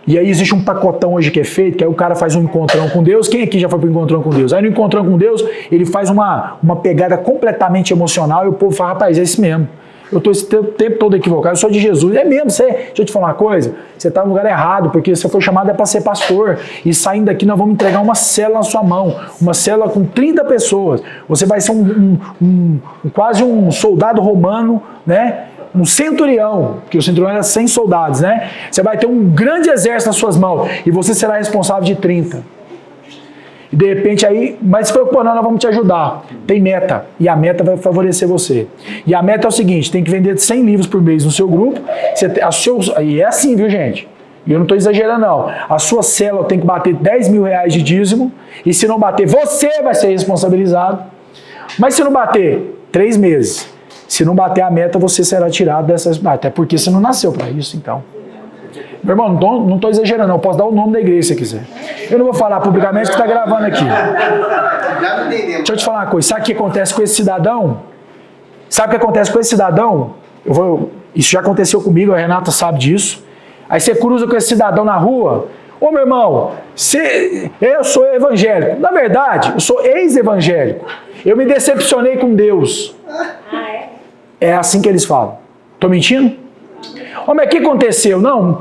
e aí existe um pacotão hoje que é feito, que aí o cara faz um encontrão com Deus. Quem aqui já foi para um encontrão com Deus? Aí no encontrão com Deus, ele faz uma pegada completamente emocional e o povo fala, rapaz, é isso mesmo. Eu estou esse tempo todo equivocado, eu sou de Jesus. É mesmo, deixa eu te falar uma coisa, você está no lugar errado, porque você foi chamado para ser pastor, e saindo daqui nós vamos entregar uma célula na sua mão, uma célula com 30 pessoas. Você vai ser quase um soldado romano, né? Um centurião, porque o centurião era 100 soldados, né? Você vai ter um grande exército nas suas mãos, e você será responsável de 30. E de repente aí, mas se for, pô, nós vamos te ajudar. Tem meta. E a meta vai favorecer você. E a meta é o seguinte, tem que vender 100 livros por mês no seu grupo. E é assim, viu, gente? E eu não estou exagerando, não. A sua célula tem que bater 10 mil reais de dízimo. E se não bater, você vai ser responsabilizado. Mas se não bater, 3 meses. Se não bater a meta, você será tirado dessas... Até porque você não nasceu para isso, então. Meu irmão, não estou exagerando, não. Eu posso dar o nome da igreja se você quiser. Eu não vou falar publicamente que está gravando aqui. Já me entendemos. Deixa eu te falar uma coisa. Sabe o que acontece com esse cidadão? Sabe o que acontece com esse cidadão? Isso já aconteceu comigo, a Renata sabe disso. Aí você cruza com esse cidadão na rua. Ô, meu irmão, eu sou evangélico. Na verdade, eu sou ex-evangélico. Eu me decepcionei com Deus. É assim que eles falam. Estou mentindo? Ô, mas o que aconteceu? Não,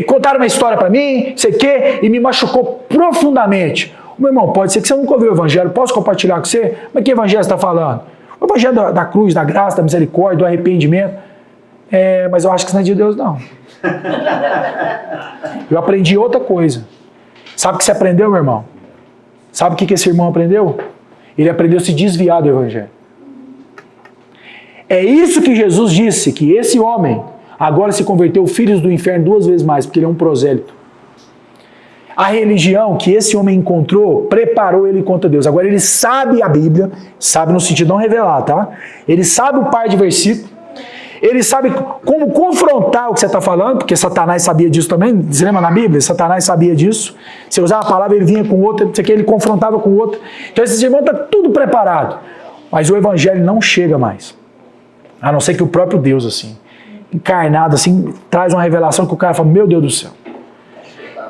contaram uma história para mim, sei o quê, e me machucou profundamente. Meu irmão, pode ser que você nunca ouviu o evangelho, posso compartilhar com você? Mas que evangelho você está falando? O evangelho da cruz, da graça, da misericórdia, do arrependimento. Mas eu acho que isso não é de Deus, não. Eu aprendi outra coisa. Sabe o que você aprendeu, meu irmão? Sabe o que esse irmão aprendeu? Ele aprendeu a se desviar do evangelho. É isso que Jesus disse, que esse homem agora se converteu filhos do inferno 2 vezes mais, porque ele é um prosélito. A religião que esse homem encontrou preparou ele contra Deus. Agora ele sabe a Bíblia, sabe no sentido não revelar, tá? Ele sabe o par de versículos, ele sabe como confrontar o que você está falando, porque Satanás sabia disso também. Você lembra na Bíblia? Satanás sabia disso. Você usava a palavra, ele vinha com outra, ele confrontava com outra. Então esses irmãos estão tudo preparado. Mas o evangelho não chega mais. A não ser que o próprio Deus, assim, encarnado, assim, traz uma revelação que o cara fala, meu Deus do céu.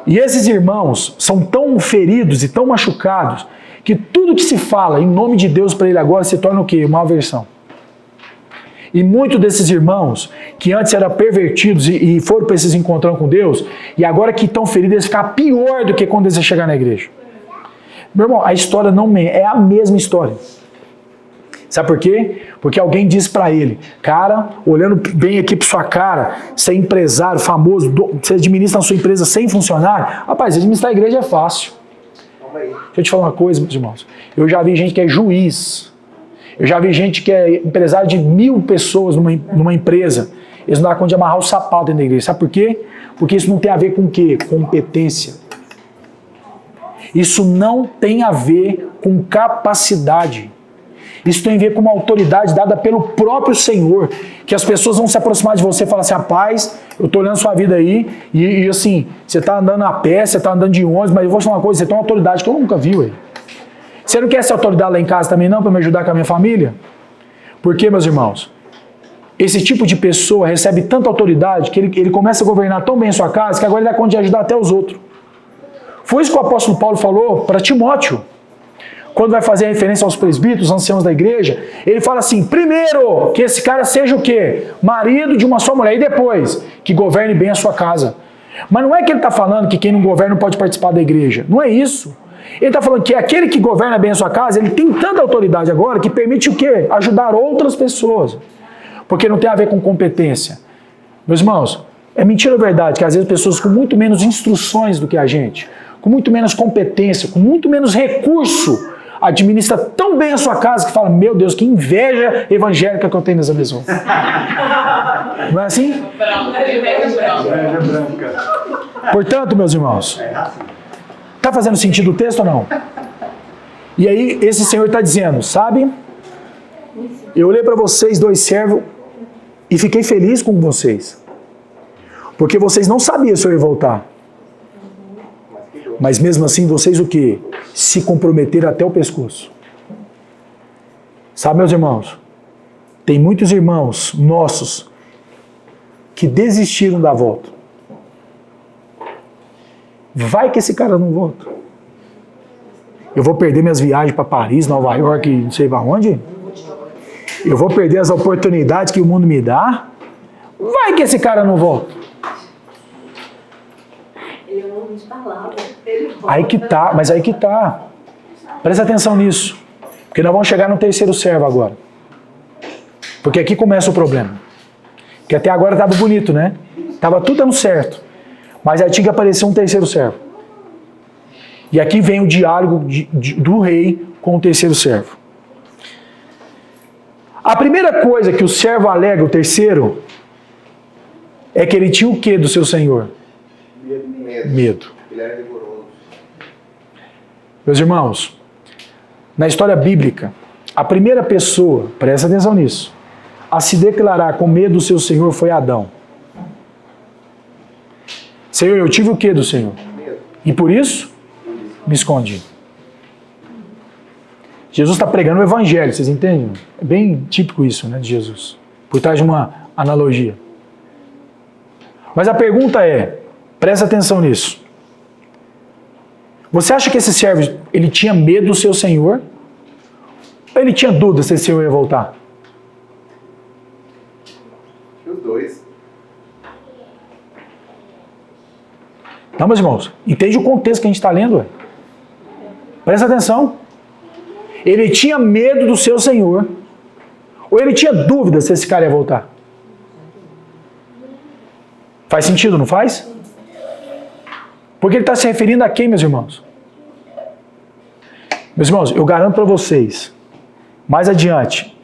E esses irmãos são tão feridos e tão machucados que tudo que se fala em nome de Deus para ele agora se torna o quê? Uma aversão. E muitos desses irmãos, que antes eram pervertidos e foram para esses encontrão com Deus, e agora que estão feridos, eles ficam pior do que quando eles chegar na igreja. Meu irmão, a história não é a mesma história. Sabe por quê? Porque alguém disse para ele, cara, olhando bem aqui para sua cara, você é empresário famoso, você administra a sua empresa sem funcionário, rapaz, administrar a igreja é fácil. Deixa eu te falar uma coisa, meus irmãos. Eu já vi gente que é juiz, eu já vi gente que é empresário de 1000 pessoas numa empresa, eles não dão conta de amarrar o sapato dentro da igreja. Sabe por quê? Porque isso não tem a ver com o quê? Competência. Isso não tem a ver com capacidade. Isso tem a ver com uma autoridade dada pelo próprio Senhor, que as pessoas vão se aproximar de você e falar assim, rapaz, eu estou olhando sua vida aí, e assim, você está andando a pé, você está andando de ônibus, mas eu vou te falar uma coisa, você tem uma autoridade que eu nunca vi, ué. Você não quer ser autoridade lá em casa também não, para me ajudar com a minha família? Porque, meus irmãos, esse tipo de pessoa recebe tanta autoridade que ele começa a governar tão bem a sua casa, que agora ele dá conta de ajudar até os outros. Foi isso que o apóstolo Paulo falou para Timóteo. Quando vai fazer a referência aos presbíteros, anciãos da igreja, ele fala assim, primeiro, que esse cara seja o quê? Marido de uma só mulher, e depois, que governe bem a sua casa. Mas não é que ele está falando que quem não governa não pode participar da igreja. Não é isso. Ele está falando que aquele que governa bem a sua casa, ele tem tanta autoridade agora que permite o quê? Ajudar outras pessoas. Porque não tem a ver com competência. Meus irmãos, é mentira ou verdade que às vezes pessoas com muito menos instruções do que a gente, com muito menos competência, com muito menos recurso, administra tão bem a sua casa que fala, meu Deus, que inveja evangélica que eu tenho nessa pessoa. Não é assim? Portanto, meus irmãos, está fazendo sentido o texto ou não? E aí, esse Senhor está dizendo, sabe? Eu olhei para vocês, 2 servos, e fiquei feliz com vocês. Porque vocês não sabiam se eu ia voltar. Mas mesmo assim, vocês o quê? Se comprometeram até o pescoço. Sabe, meus irmãos? Tem muitos irmãos nossos que desistiram da volta. Vai que esse cara não volta. Eu vou perder minhas viagens para Paris, Nova York, não sei para onde. Eu vou perder as oportunidades que o mundo me dá. Vai que esse cara não volta. Ele é um homem de palavra. Aí que tá, mas aí que tá. Presta atenção nisso. Porque nós vamos chegar no terceiro servo agora. Porque aqui começa o problema. Porque até agora estava bonito, né? Estava tudo dando certo. Mas aí tinha que aparecer um terceiro servo. E aqui vem o diálogo do rei com o terceiro servo. A primeira coisa que o servo alega, o terceiro, é que ele tinha o quê do seu senhor? Medo. Ele era rigoroso. Meus irmãos, na história bíblica, a primeira pessoa, presta atenção nisso, a se declarar com medo do seu Senhor foi Adão. Senhor, eu tive o que do Senhor? Medo. E por isso, me escondi. Jesus está pregando o evangelho, vocês entendem? É bem típico isso, né, de Jesus. Por trás de uma analogia. Mas a pergunta é, presta atenção nisso. Você acha que esse servo, ele tinha medo do seu Senhor? Ou ele tinha dúvida se esse Senhor ia voltar? Os dois. Não, meus irmãos, entende o contexto que a gente está lendo? Ué? Presta atenção. Ele tinha medo do seu Senhor. Ou ele tinha dúvida se esse cara ia voltar? Faz sentido, não faz? Porque ele está se referindo a quem, meus irmãos? Meus irmãos, eu garanto para vocês, mais adiante,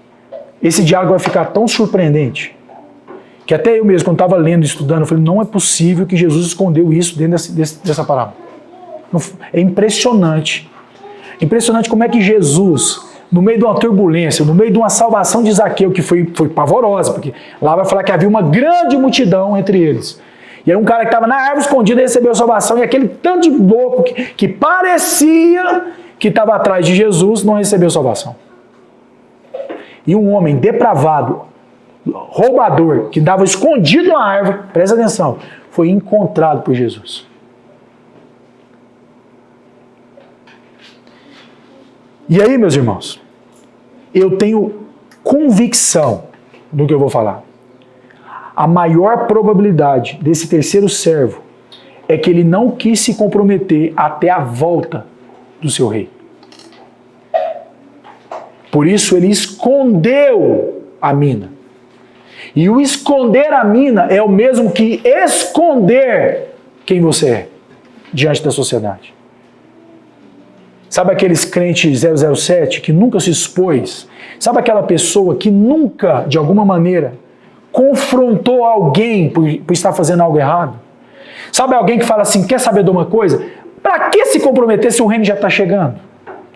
esse diálogo vai ficar tão surpreendente, que até eu mesmo, quando estava lendo e estudando, eu falei, não é possível que Jesus escondeu isso dentro dessa parábola. É impressionante. Impressionante como é que Jesus, no meio de uma turbulência, no meio de uma salvação de Zaqueu, que foi pavorosa, porque lá vai falar que havia uma grande multidão entre eles. E era um cara que estava na árvore escondida e recebeu salvação, e aquele tanto de louco que parecia que estava atrás de Jesus não recebeu salvação. E um homem depravado, roubador, que estava escondido na árvore, presta atenção, foi encontrado por Jesus. E aí, meus irmãos, eu tenho convicção do que eu vou falar. A maior probabilidade desse terceiro servo é que ele não quis se comprometer até a volta do seu rei. Por isso ele escondeu a mina. E o esconder a mina é o mesmo que esconder quem você é diante da sociedade. Sabe aqueles crentes 007 que nunca se expôs? Sabe aquela pessoa que nunca, de alguma maneira, confrontou alguém por estar fazendo algo errado? Sabe alguém que fala assim, quer saber de uma coisa? Para que se comprometer se o reino já está chegando?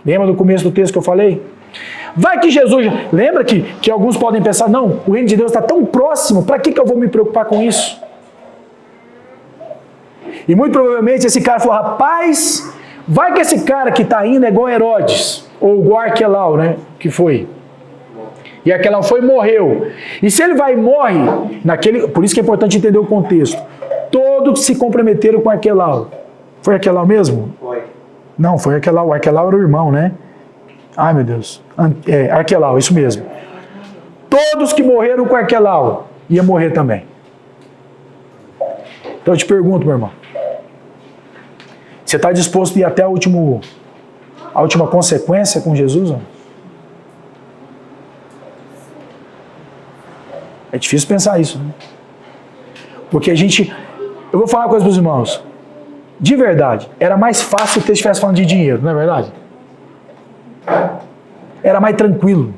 Lembra do começo do texto que eu falei? Vai que Jesus... Lembra que alguns podem pensar, não, o reino de Deus está tão próximo, para que eu vou me preocupar com isso? E muito provavelmente esse cara falou, rapaz, vai que esse cara que está indo é igual Herodes, ou igual Arquelau, né, que foi. E Arquelau foi e morreu. E se ele vai e morre, por isso que é importante entender o contexto. Todos se comprometeram com Arquelau. Foi Arquelau mesmo? Foi. Não, foi Arquelau. Arquelau era o irmão, né? Ai, meu Deus. Arquelau, isso mesmo. Todos que morreram com Arquelau iam morrer também. Então eu te pergunto, meu irmão. Você está disposto a ir até a última consequência com Jesus? Ó? É difícil pensar isso, né? Porque eu vou falar uma coisa para os irmãos. De verdade, era mais fácil se o texto estivesse falando de dinheiro, não é verdade? Era mais tranquilo.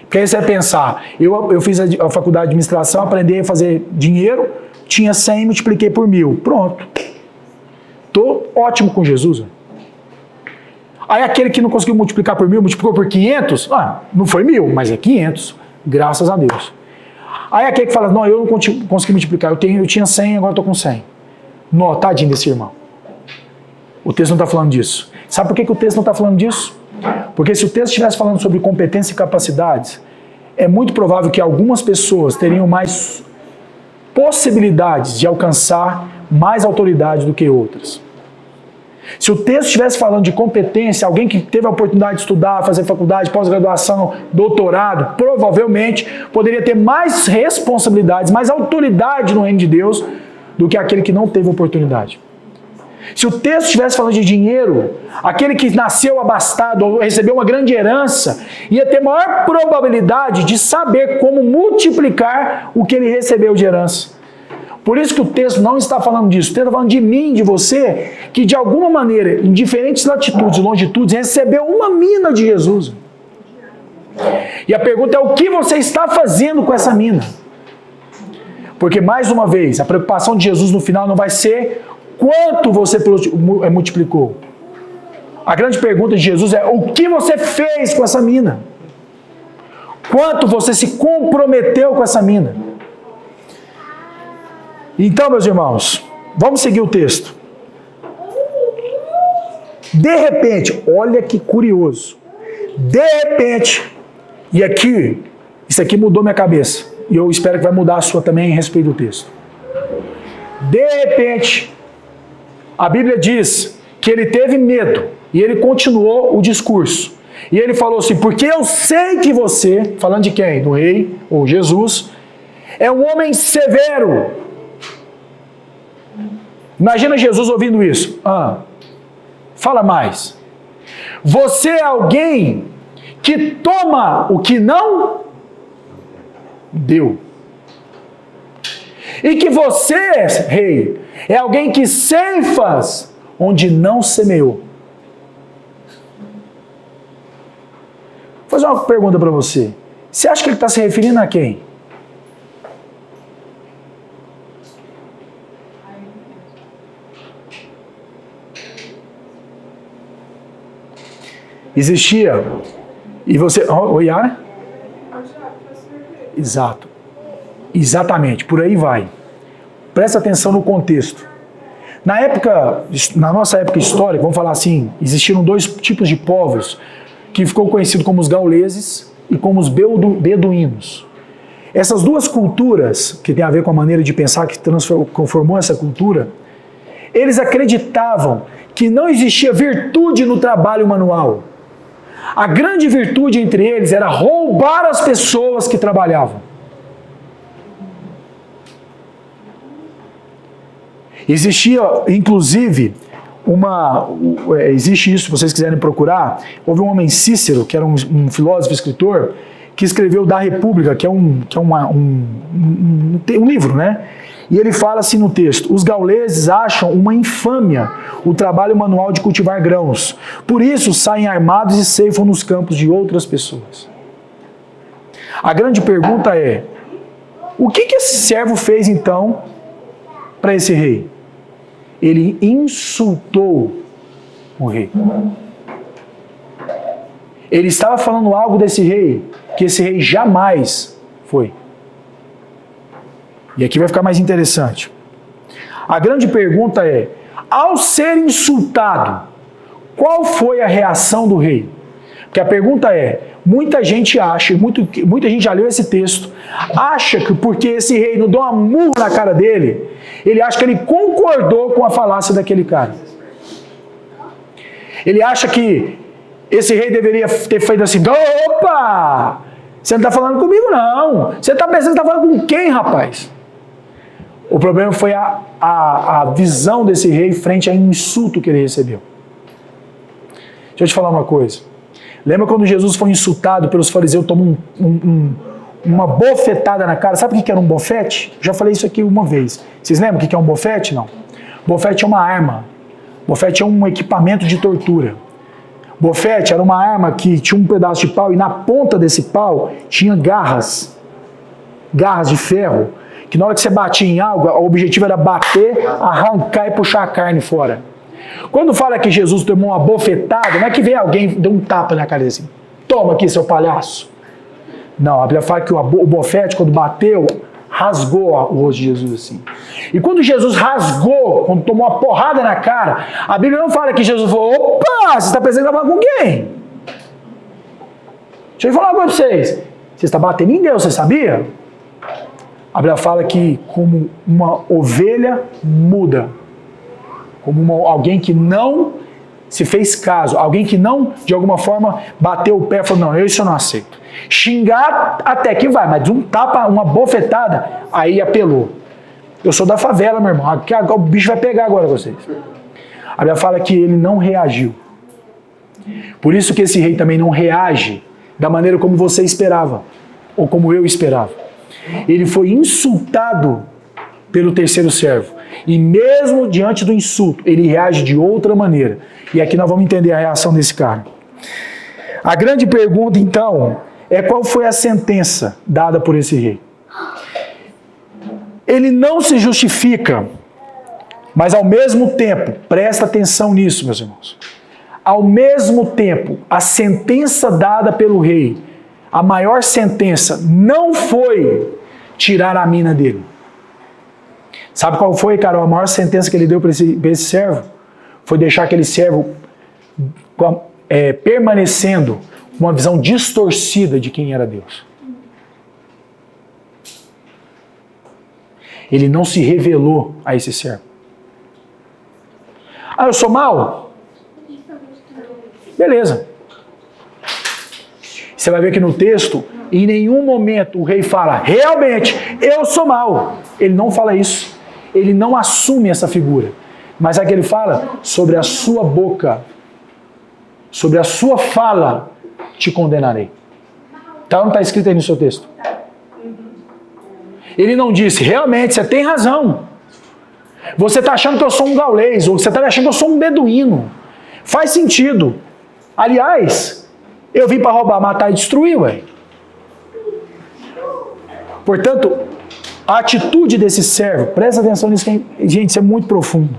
Porque aí você vai pensar, eu fiz a faculdade de administração, aprendi a fazer dinheiro, tinha 100, multipliquei por 1000. Pronto. Tô ótimo com Jesus. Aí aquele que não conseguiu multiplicar por 1000, multiplicou por 500, não foi 1000, mas é 500. Graças a Deus. Aí aquele que fala, não, eu não consegui multiplicar, eu tinha 100, agora estou com 100. Não, tadinho desse irmão. O texto não está falando disso. Sabe por que o texto não está falando disso? Porque se o texto estivesse falando sobre competência e capacidades, é muito provável que algumas pessoas teriam mais possibilidades de alcançar mais autoridade do que outras. Se o texto estivesse falando de competência, alguém que teve a oportunidade de estudar, fazer faculdade, pós-graduação, doutorado, provavelmente poderia ter mais responsabilidades, mais autoridade no reino de Deus do que aquele que não teve oportunidade. Se o texto estivesse falando de dinheiro, aquele que nasceu abastado ou recebeu uma grande herança, ia ter maior probabilidade de saber como multiplicar o que ele recebeu de herança. Por isso que o texto não está falando disso. O texto está falando de mim, de você, que de alguma maneira, em diferentes latitudes e longitudes, recebeu uma mina de Jesus. E a pergunta é, o que você está fazendo com essa mina? Porque, mais uma vez, a preocupação de Jesus no final não vai ser quanto você multiplicou. A grande pergunta de Jesus é, o que você fez com essa mina? Quanto você se comprometeu com essa mina? Então, meus irmãos, vamos seguir o texto. De repente, olha que curioso. De repente, e aqui, isso aqui mudou minha cabeça. E eu espero que vai mudar a sua também em respeito do texto. De repente, a Bíblia diz que ele teve medo e ele continuou o discurso. E ele falou assim, porque eu sei que você, falando de quem? Do rei, ou Jesus, é um homem severo. Imagina Jesus ouvindo isso. Fala mais. Você é alguém que toma o que não deu. E que você, rei, é alguém que ceifas onde não semeou. Vou fazer uma pergunta para você. Você acha que ele está se referindo a quem? Existia, e você... Oi, Yara? Exato. Exatamente, por aí vai. Presta atenção no contexto. Na nossa época histórica, vamos falar assim, existiram dois tipos de povos que ficou conhecido como os gauleses e como os beduínos. Essas duas culturas, que tem a ver com a maneira de pensar que conformou essa cultura, eles acreditavam que não existia virtude no trabalho manual. A grande virtude entre eles era roubar as pessoas que trabalhavam. Existia, inclusive, existe isso, se vocês quiserem procurar, houve um homem, Cícero, que era um filósofo escritor, que escreveu Da República, que é um livro, né? E ele fala assim no texto: os gauleses acham uma infâmia o trabalho manual de cultivar grãos. Por isso saem armados e ceifam nos campos de outras pessoas. A grande pergunta é: o que esse servo fez então para esse rei? Ele insultou o rei. Ele estava falando algo desse rei que esse rei jamais foi. E aqui vai ficar mais interessante. A grande pergunta é: ao ser insultado, qual foi a reação do rei? Porque a pergunta é: muita gente acha, muita gente já leu esse texto, acha que porque esse rei não deu uma murra na cara dele, ele acha que ele concordou com a falácia daquele cara. Ele acha que esse rei deveria ter feito assim: opa, você não está falando comigo não, você está pensando que está falando com quem, rapaz? O problema foi a visão desse rei frente ao insulto que ele recebeu. Deixa eu te falar uma coisa. Lembra quando Jesus foi insultado pelos fariseus, tomou uma bofetada na cara? Sabe o que era um bofete? Já falei isso aqui uma vez. Vocês lembram o que é um bofete? Não. Bofete é uma arma. Bofete é um equipamento de tortura. Bofete era uma arma que tinha um pedaço de pau e na ponta desse pau tinha garras de ferro, que na hora que você batia em algo, o objetivo era bater, arrancar e puxar a carne fora. Quando fala que Jesus tomou uma bofetada, não é que vem alguém e deu um tapa na cara dele assim: toma aqui, seu palhaço. Não, a Bíblia fala que o bofete, quando bateu, rasgou o rosto de Jesus assim. E quando Jesus rasgou, quando tomou uma porrada na cara, a Bíblia não fala que Jesus falou: opa, você está pensando que está falando com quem? Deixa eu falar uma coisa para vocês. Você está batendo em Deus, você sabia? A Bíblia fala que como uma ovelha muda, como alguém que não se fez caso, alguém que não, de alguma forma, bateu o pé e falou: não, isso eu não aceito. Xingar até que vai, mas um tapa, uma bofetada, aí apelou. Eu sou da favela, meu irmão, aqui, o bicho vai pegar agora vocês. A Bíblia fala que ele não reagiu. Por isso que esse rei também não reage da maneira como você esperava, ou como eu esperava. Ele foi insultado pelo terceiro servo. E mesmo diante do insulto, ele reage de outra maneira. E aqui nós vamos entender a reação desse cara. A grande pergunta, então, é qual foi a sentença dada por esse rei? Ele não se justifica, mas ao mesmo tempo, presta atenção nisso, meus irmãos. Ao mesmo tempo, a sentença dada pelo rei, a maior sentença, não foi tirar a mina dele. Sabe qual foi, Carol, a maior sentença que ele deu para esse servo? Foi deixar aquele servo permanecendo com uma visão distorcida de quem era Deus. Ele não se revelou a esse servo. Ah, eu sou mau? Beleza. Você vai ver que no texto, em nenhum momento o rei fala: realmente, eu sou mau. Ele não fala isso. Ele não assume essa figura. Mas aqui ele fala: sobre a sua boca, sobre a sua fala, te condenarei. Tá ou não está escrito aí no seu texto? Ele não disse: realmente, você tem razão. Você está achando que eu sou um gaulês, ou você está achando que eu sou um beduíno. Faz sentido. Aliás, eu vim para roubar, matar e destruir, ué. Portanto, a atitude desse servo, presta atenção nisso, gente, isso é muito profundo.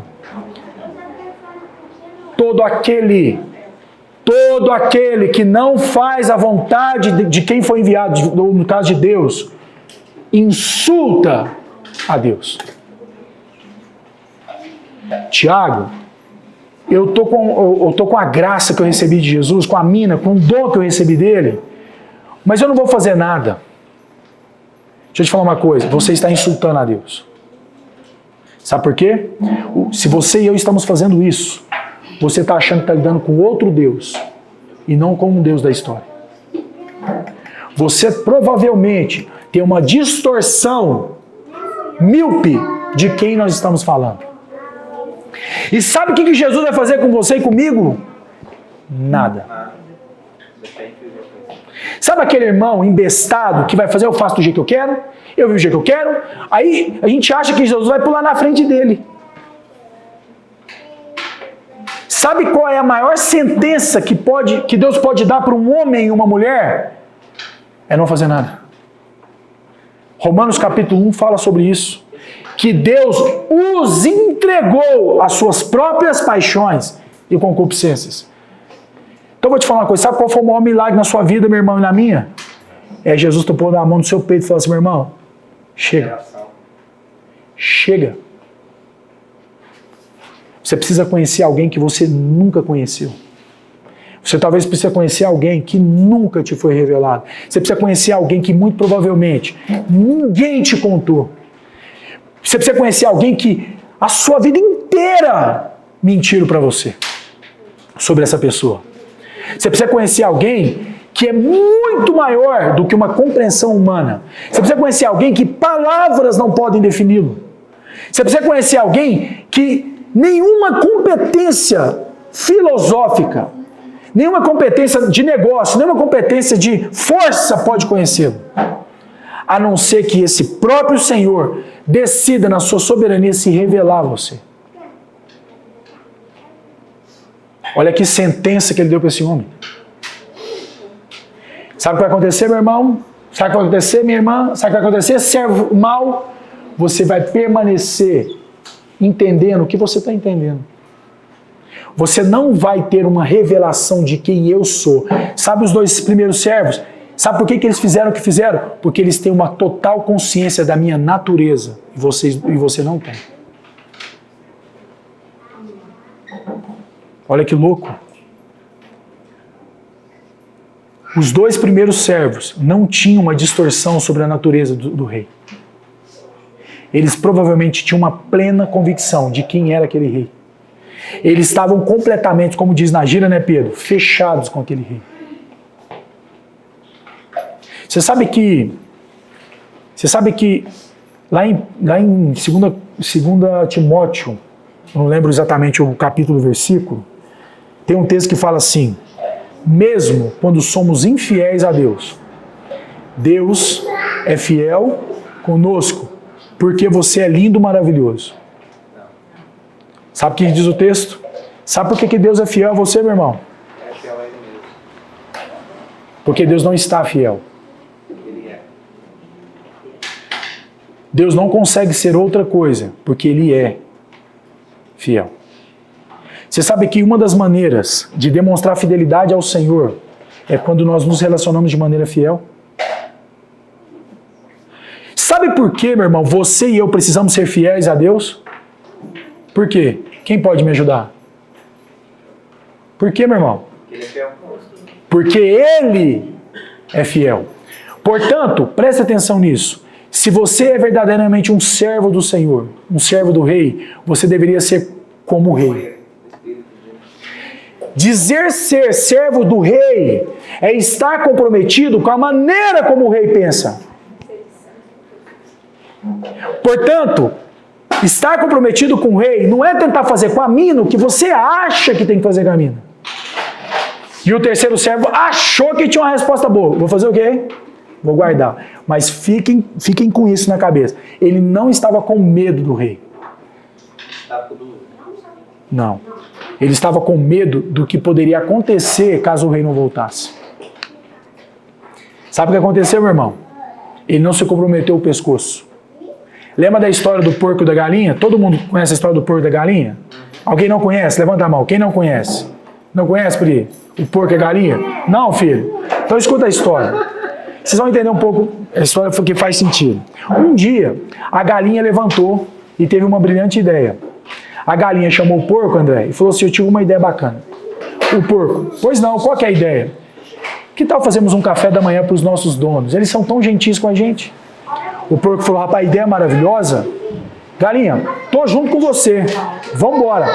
Todo aquele que não faz a vontade de quem foi enviado, no caso de Deus, insulta a Deus. Tiago, eu tô com a graça que eu recebi de Jesus, com a mina, com o dom que eu recebi dele, mas eu não vou fazer nada. Deixa eu te falar uma coisa, você está insultando a Deus. Sabe por quê? Se você e eu estamos fazendo isso, você está achando que está lidando com outro Deus e não com um Deus da história. Você provavelmente tem uma distorção míope de quem nós estamos falando. E sabe o que Jesus vai fazer com você e comigo? Nada. Sabe aquele irmão embestado que vai fazer, eu faço do jeito que eu quero, eu vivo do jeito que eu quero, aí a gente acha que Jesus vai pular na frente dele. Sabe qual é a maior sentença que Deus pode dar para um homem e uma mulher? É não fazer nada. Romanos capítulo 1 fala sobre isso. Que Deus os entregou às suas próprias paixões e concupiscências. Então eu vou te falar uma coisa. Sabe qual foi o maior milagre na sua vida, meu irmão, e na minha? É Jesus topando a mão no seu peito e falando assim, meu irmão, chega. Chega. Você precisa conhecer alguém que você nunca conheceu. Você talvez precisa conhecer alguém que nunca te foi revelado. Você precisa conhecer alguém que muito provavelmente ninguém te contou. Você precisa conhecer alguém que a sua vida inteira mentiram para você sobre essa pessoa. Você precisa conhecer alguém que é muito maior do que uma compreensão humana. Você precisa conhecer alguém que palavras não podem defini-lo. Você precisa conhecer alguém que nenhuma competência filosófica, nenhuma competência de negócio, nenhuma competência de força pode conhecê-lo. A não ser que esse próprio Senhor decida na sua soberania se revelar a você. Olha que sentença que ele deu para esse homem. Sabe o que vai acontecer, meu irmão? Sabe o que vai acontecer, minha irmã? Sabe o que vai acontecer, servo mau? Você vai permanecer entendendo o que você está entendendo. Você não vai ter uma revelação de quem eu sou. Sabe os dois primeiros servos? Sabe por que eles fizeram o que fizeram? Porque eles têm uma total consciência da minha natureza. E você não tem. Olha que louco. Os dois primeiros servos não tinham uma distorção sobre a natureza do rei. Eles provavelmente tinham uma plena convicção de quem era aquele rei. Eles estavam completamente, como diz na gíria, né, Pedro? Fechados com aquele rei. Você sabe que lá em 2 Timóteo, não lembro exatamente o capítulo e o versículo, tem um texto que fala assim: mesmo quando somos infiéis a Deus, Deus é fiel conosco, porque você é lindo e maravilhoso. Sabe o que diz o texto? Sabe por que Deus é fiel a você, meu irmão? É fiel a ele mesmo. Porque Deus não está fiel. Ele é. Deus não consegue ser outra coisa, porque Ele é fiel. Você sabe que uma das maneiras de demonstrar fidelidade ao Senhor é quando nós nos relacionamos de maneira fiel? Sabe por que, meu irmão, você e eu precisamos ser fiéis a Deus? Por quê? Quem pode me ajudar? Por quê, meu irmão? Ele é fiel conosco. Porque Ele é fiel. Portanto, preste atenção nisso. Se você é verdadeiramente um servo do Senhor, um servo do Rei, você deveria ser como o Rei. Dizer ser servo do Rei é estar comprometido com a maneira como o Rei pensa. Portanto, estar comprometido com o Rei não é tentar fazer com a mina o que você acha que tem que fazer com a mina. E o terceiro servo achou que tinha uma resposta boa. Vou fazer o quê? Vou guardar. Mas fiquem com isso na cabeça. Ele não estava com medo do rei. Não. Ele estava com medo do que poderia acontecer caso o rei não voltasse. Sabe o que aconteceu, meu irmão? Ele não se comprometeu o pescoço. Lembra da história do porco e da galinha? Todo mundo conhece a história do porco e da galinha? Alguém não conhece? Levanta a mão. Quem não conhece? Não conhece, Pri? O porco e a galinha? Não, filho? Então escuta a história. Vocês vão entender um pouco a história que faz sentido. Um dia, a galinha levantou e teve uma brilhante ideia. A galinha chamou o porco, André, e falou assim: eu tive uma ideia bacana. O porco: pois não, qual que é a ideia? Que tal fazermos um café da manhã para os nossos donos? Eles são tão gentis com a gente. O porco falou: rapaz, a ideia é maravilhosa. Galinha, tô junto com você. Vamos embora.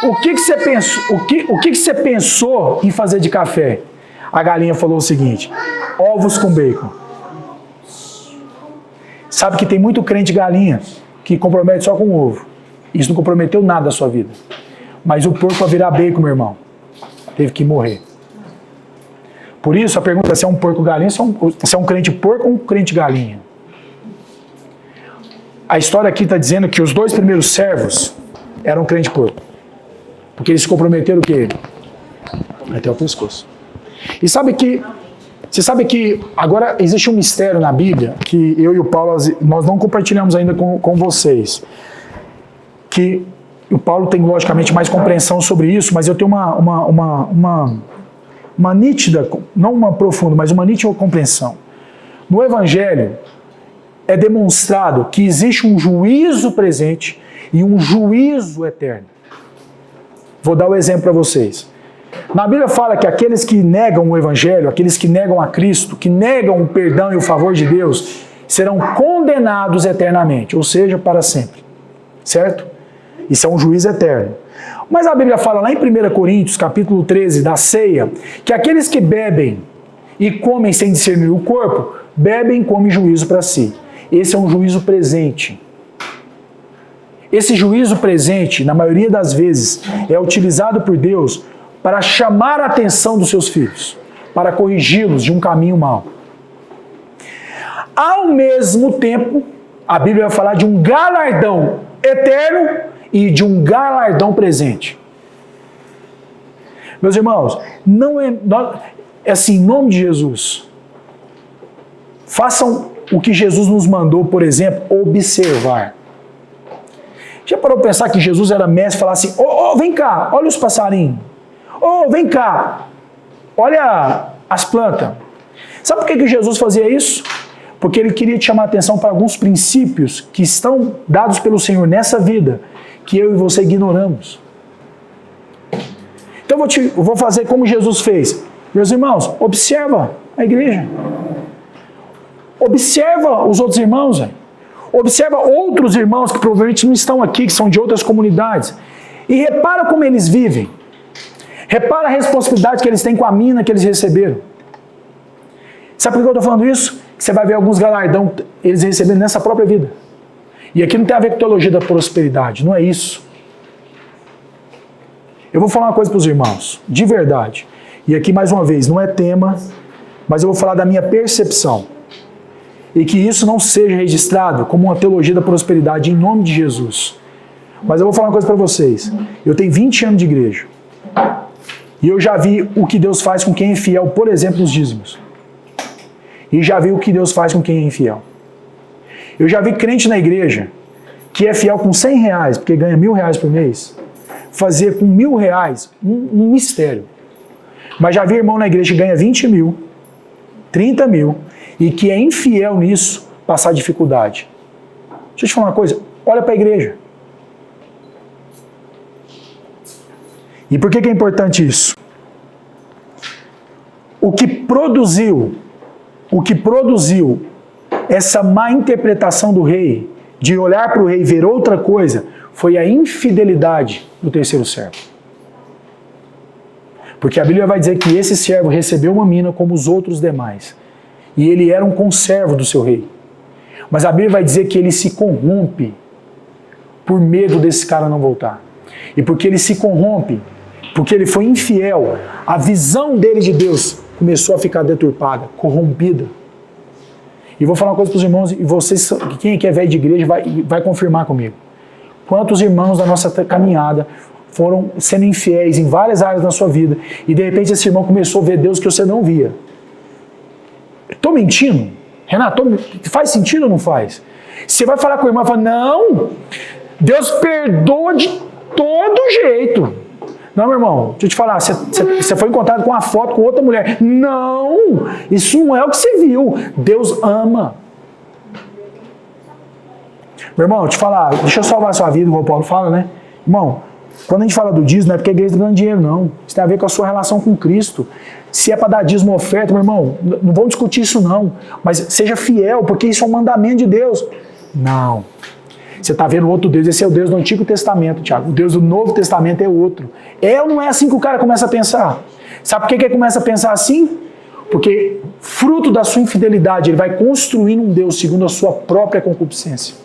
O que você pensou? O que você pensou em fazer de café? A galinha falou o seguinte: ovos com bacon. Sabe que tem muito crente galinha que compromete só com ovo. Isso não comprometeu nada da sua vida. Mas o porco para virar bacon, meu irmão, teve que morrer. Por isso a pergunta é se é um porco galinha, se é um crente porco ou um crente galinha. A história aqui está dizendo que os 2 primeiros servos eram crente porco. Porque eles se comprometeram o quê? Até o pescoço. E você sabe que agora existe um mistério na Bíblia que eu e o Paulo, nós não compartilhamos ainda com vocês. Que o Paulo tem logicamente mais compreensão sobre isso, mas eu tenho uma nítida, não uma profunda, mas uma nítida compreensão. No Evangelho é demonstrado que existe um juízo presente e um juízo eterno. Vou dar o exemplo para vocês. Na Bíblia fala que aqueles que negam o Evangelho, aqueles que negam a Cristo, que negam o perdão e o favor de Deus, serão condenados eternamente, ou seja, para sempre. Certo? Isso é um juízo eterno. Mas a Bíblia fala lá em 1 Coríntios, capítulo 13, da ceia, que aqueles que bebem e comem sem discernir o corpo, bebem e comem juízo para si. Esse é um juízo presente. Esse juízo presente, na maioria das vezes, é utilizado por Deus para chamar a atenção dos seus filhos, para corrigi-los de um caminho mau. Ao mesmo tempo, a Bíblia vai falar de um galardão eterno e de um galardão presente. Meus irmãos, é assim, em nome de Jesus, façam o que Jesus nos mandou, por exemplo, observar. Já parou para pensar que Jesus era mestre e falar assim, vem cá, olha os passarinhos. Vem cá, olha as plantas. Sabe por que Jesus fazia isso? Porque ele queria te chamar a atenção para alguns princípios que estão dados pelo Senhor nessa vida, que eu e você ignoramos. Então eu vou fazer como Jesus fez. Meus irmãos, observa a igreja. Observa os outros irmãos. Observa outros irmãos que provavelmente não estão aqui, que são de outras comunidades. E repara como eles vivem. Repara a responsabilidade que eles têm com a mina que eles receberam. Sabe por que eu estou falando isso? Você vai ver alguns galardão eles recebendo nessa própria vida. E aqui não tem a ver com teologia da prosperidade, não é isso. Eu vou falar uma coisa para os irmãos, de verdade. E aqui, mais uma vez, não é tema, mas eu vou falar da minha percepção. E que isso não seja registrado como uma teologia da prosperidade em nome de Jesus. Mas eu vou falar uma coisa para vocês. Eu tenho 20 anos de igreja. E eu já vi o que Deus faz com quem é fiel, por exemplo, nos dízimos. E já vi o que Deus faz com quem é infiel. Eu já vi crente na igreja que é fiel com R$100, porque ganha R$1.000 por mês, fazer com R$1.000 um mistério. Mas já vi irmão na igreja que ganha 20 mil, 30 mil, e que é infiel nisso, passar dificuldade. Deixa eu te falar uma coisa, olha para a igreja. E por que é importante isso? O que produziu essa má interpretação do rei, de olhar para o rei e ver outra coisa, foi a infidelidade do terceiro servo. Porque a Bíblia vai dizer que esse servo recebeu uma mina como os outros demais. E ele era um conservo do seu rei. Mas a Bíblia vai dizer que ele se corrompe por medo desse cara não voltar. E porque ele se corrompe, porque ele foi infiel, a visão dele de Deus começou a ficar deturpada, corrompida. E vou falar uma coisa para os irmãos, e vocês, quem é velho de igreja, vai confirmar comigo. Quantos irmãos da nossa caminhada foram sendo infiéis em várias áreas da sua vida, e de repente esse irmão começou a ver Deus que você não via. Estou mentindo? Renato, faz sentido ou não faz? Você vai falar com o irmão e fala, não, Deus perdoa de todo jeito. Não, meu irmão, deixa eu te falar, você foi encontrado com uma foto com outra mulher. Não, isso não é o que você viu. Deus ama. Meu irmão, deixa eu te falar, deixa eu salvar a sua vida, como o Paulo fala, né? Irmão, quando a gente fala do dízimo, não é porque a igreja está dando dinheiro, não. Isso tem a ver com a sua relação com Cristo. Se é para dar dízimo ou oferta, meu irmão, não vamos discutir isso não. Mas seja fiel, porque isso é um mandamento de Deus. Não. Você está vendo outro Deus, esse é o Deus do Antigo Testamento, Tiago. O Deus do Novo Testamento é outro. É ou não é assim que o cara começa a pensar? Sabe por que ele começa a pensar assim? Porque fruto da sua infidelidade, ele vai construindo um Deus segundo a sua própria concupiscência.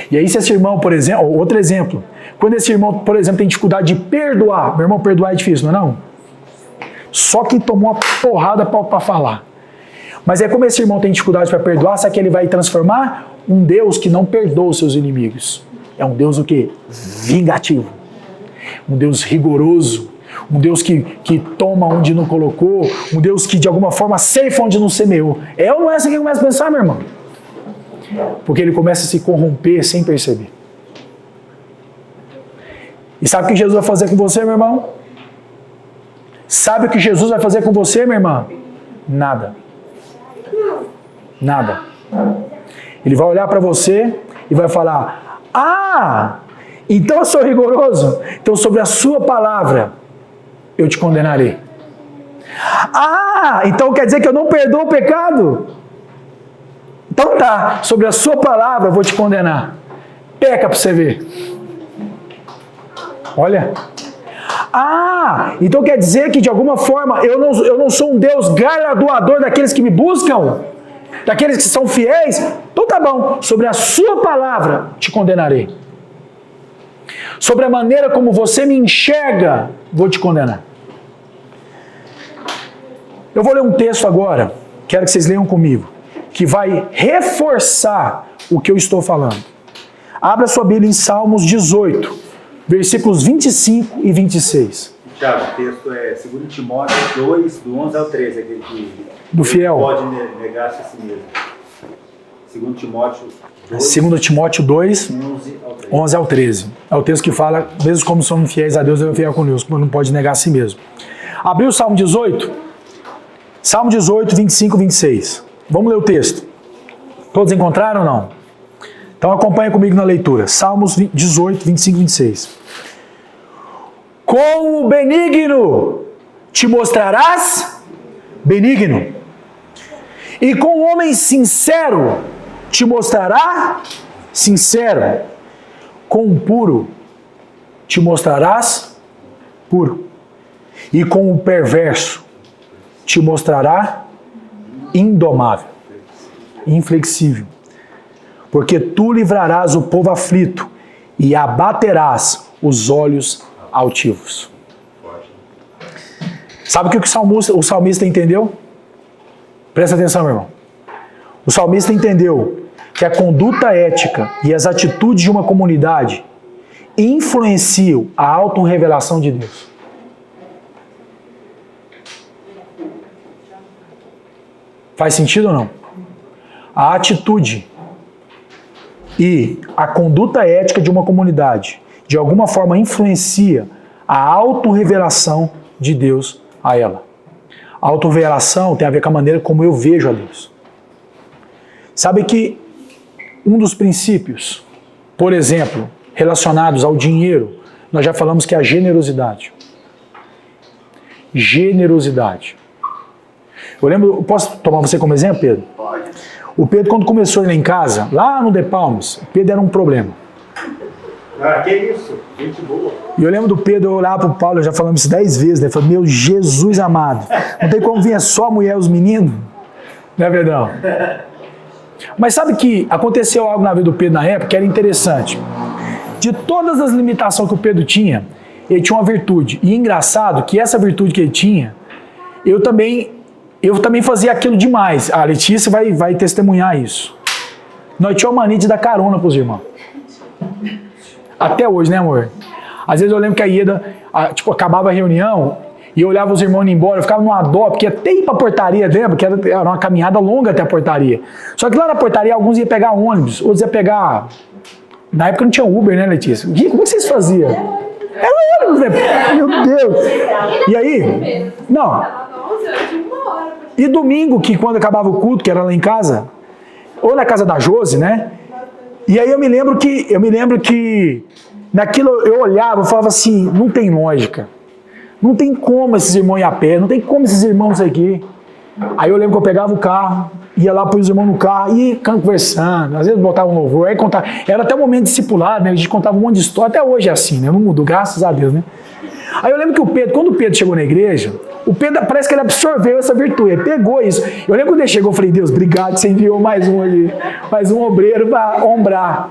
E aí se esse irmão, por exemplo, outro exemplo, quando esse irmão, por exemplo, tem dificuldade de perdoar, meu irmão, perdoar é difícil, não é não? Só quem tomou uma porrada para falar. Mas é como esse irmão tem dificuldade para perdoar, sabe que ele vai transformar um Deus que não perdoa os seus inimigos. É um Deus o quê? Vingativo. Um Deus rigoroso. Um Deus que toma onde não colocou. Um Deus que de alguma forma ceifa onde não semeou. É ou não é assim que ele começa a pensar, meu irmão? Porque ele começa a se corromper sem perceber. E sabe o que Jesus vai fazer com você, meu irmão? Sabe o que Jesus vai fazer com você, minha irmã? Nada. Nada. Ele vai olhar para você e vai falar: ah, então eu sou rigoroso, então sobre a sua palavra eu te condenarei. Ah, então quer dizer que eu não perdoo o pecado? Então tá, sobre a sua palavra eu vou te condenar. Peca para você ver. Olha. Ah, então quer dizer que de alguma forma eu não sou um Deus galardoador daqueles que me buscam? Daqueles que são fiéis? Então tá bom, sobre a sua palavra te condenarei. Sobre a maneira como você me enxerga, vou te condenar. Eu vou ler um texto agora, quero que vocês leiam comigo, que vai reforçar o que eu estou falando. Abra sua Bíblia em Salmos 18. Versículos 25 e 26. Tiago, o texto é 2 Timóteo 2, do 11 ao 13, aquele que do fiel. Pode negar-se a si mesmo. 2 Timóteo 2, 2 Timóteo 2, 11 ao 13. É o texto que fala, mesmo como somos fiéis a Deus, Ele é fiel conosco, mas não pode negar a si mesmo. Abriu o Salmo 18? Salmo 18, 25 e 26. Vamos ler o texto. Todos encontraram ou não? Então acompanha comigo na leitura. Salmos 18, 25 e 26. Com o benigno te mostrarás benigno, e com o homem sincero te mostrará sincero, com o puro te mostrarás puro, e com o perverso te mostrará indomável, inflexível. Porque tu livrarás o povo aflito e abaterás os olhos altivos. Sabe o que o salmista entendeu? Presta atenção, meu irmão. O salmista entendeu que a conduta ética e as atitudes de uma comunidade influenciam a autorrevelação de Deus. Faz sentido ou não? A atitude e a conduta ética de uma comunidade, de alguma forma, influencia a autorrevelação de Deus a ela. A autorrevelação tem a ver com a maneira como eu vejo a Deus. Sabe que um dos princípios, por exemplo, relacionados ao dinheiro, nós já falamos que é a generosidade. Generosidade. Eu lembro, posso tomar você como exemplo, Pedro? Pode. O Pedro, quando começou a ir lá em casa, lá no The Palms, o Pedro era um problema. Ah, que isso? Gente boa. E eu lembro do Pedro, eu olhava pro Paulo, eu já falamos isso 10 vezes, né? Eu falei, meu Jesus amado, não tem como vir só a mulher e os meninos? Não é verdade? Mas sabe que aconteceu algo na vida do Pedro na época que era interessante. De todas as limitações que o Pedro tinha, ele tinha uma virtude. E engraçado que essa virtude que ele tinha, eu também fazia aquilo demais. A Letícia vai testemunhar isso. Nós tínhamos mania de dar carona pros irmãos. Até hoje, né, amor? Às vezes eu lembro que a Ieda, acabava a reunião e eu olhava os irmãos indo embora, eu ficava numa dó, porque até ir pra portaria, lembra? Que era uma caminhada longa até a portaria. Só que lá na portaria, alguns iam pegar ônibus, outros iam pegar... Na época não tinha Uber, né, Letícia? Como que vocês faziam? Era ônibus, né? Meu Deus! E aí? Não. E domingo, que quando acabava o culto, que era lá em casa, ou na casa da Josi, né? E aí eu me lembro que naquilo eu olhava, eu falava assim, não tem lógica. Não tem como esses irmãos ir a pé, não tem como esses irmãos aqui. Aí eu lembro que eu pegava o carro, ia lá para os irmãos no carro, e conversando, às vezes botava um louvor, aí contava, era até o momento discipulado, né? A gente contava um monte de história, até hoje é assim, né? Não mudou, graças a Deus, né? Aí eu lembro que o Pedro, quando o Pedro chegou na igreja, o Pedro parece que ele absorveu essa virtude, ele pegou isso. Eu lembro quando ele chegou, eu falei, Deus, obrigado que você enviou mais um ali, mais um obreiro para ombrar.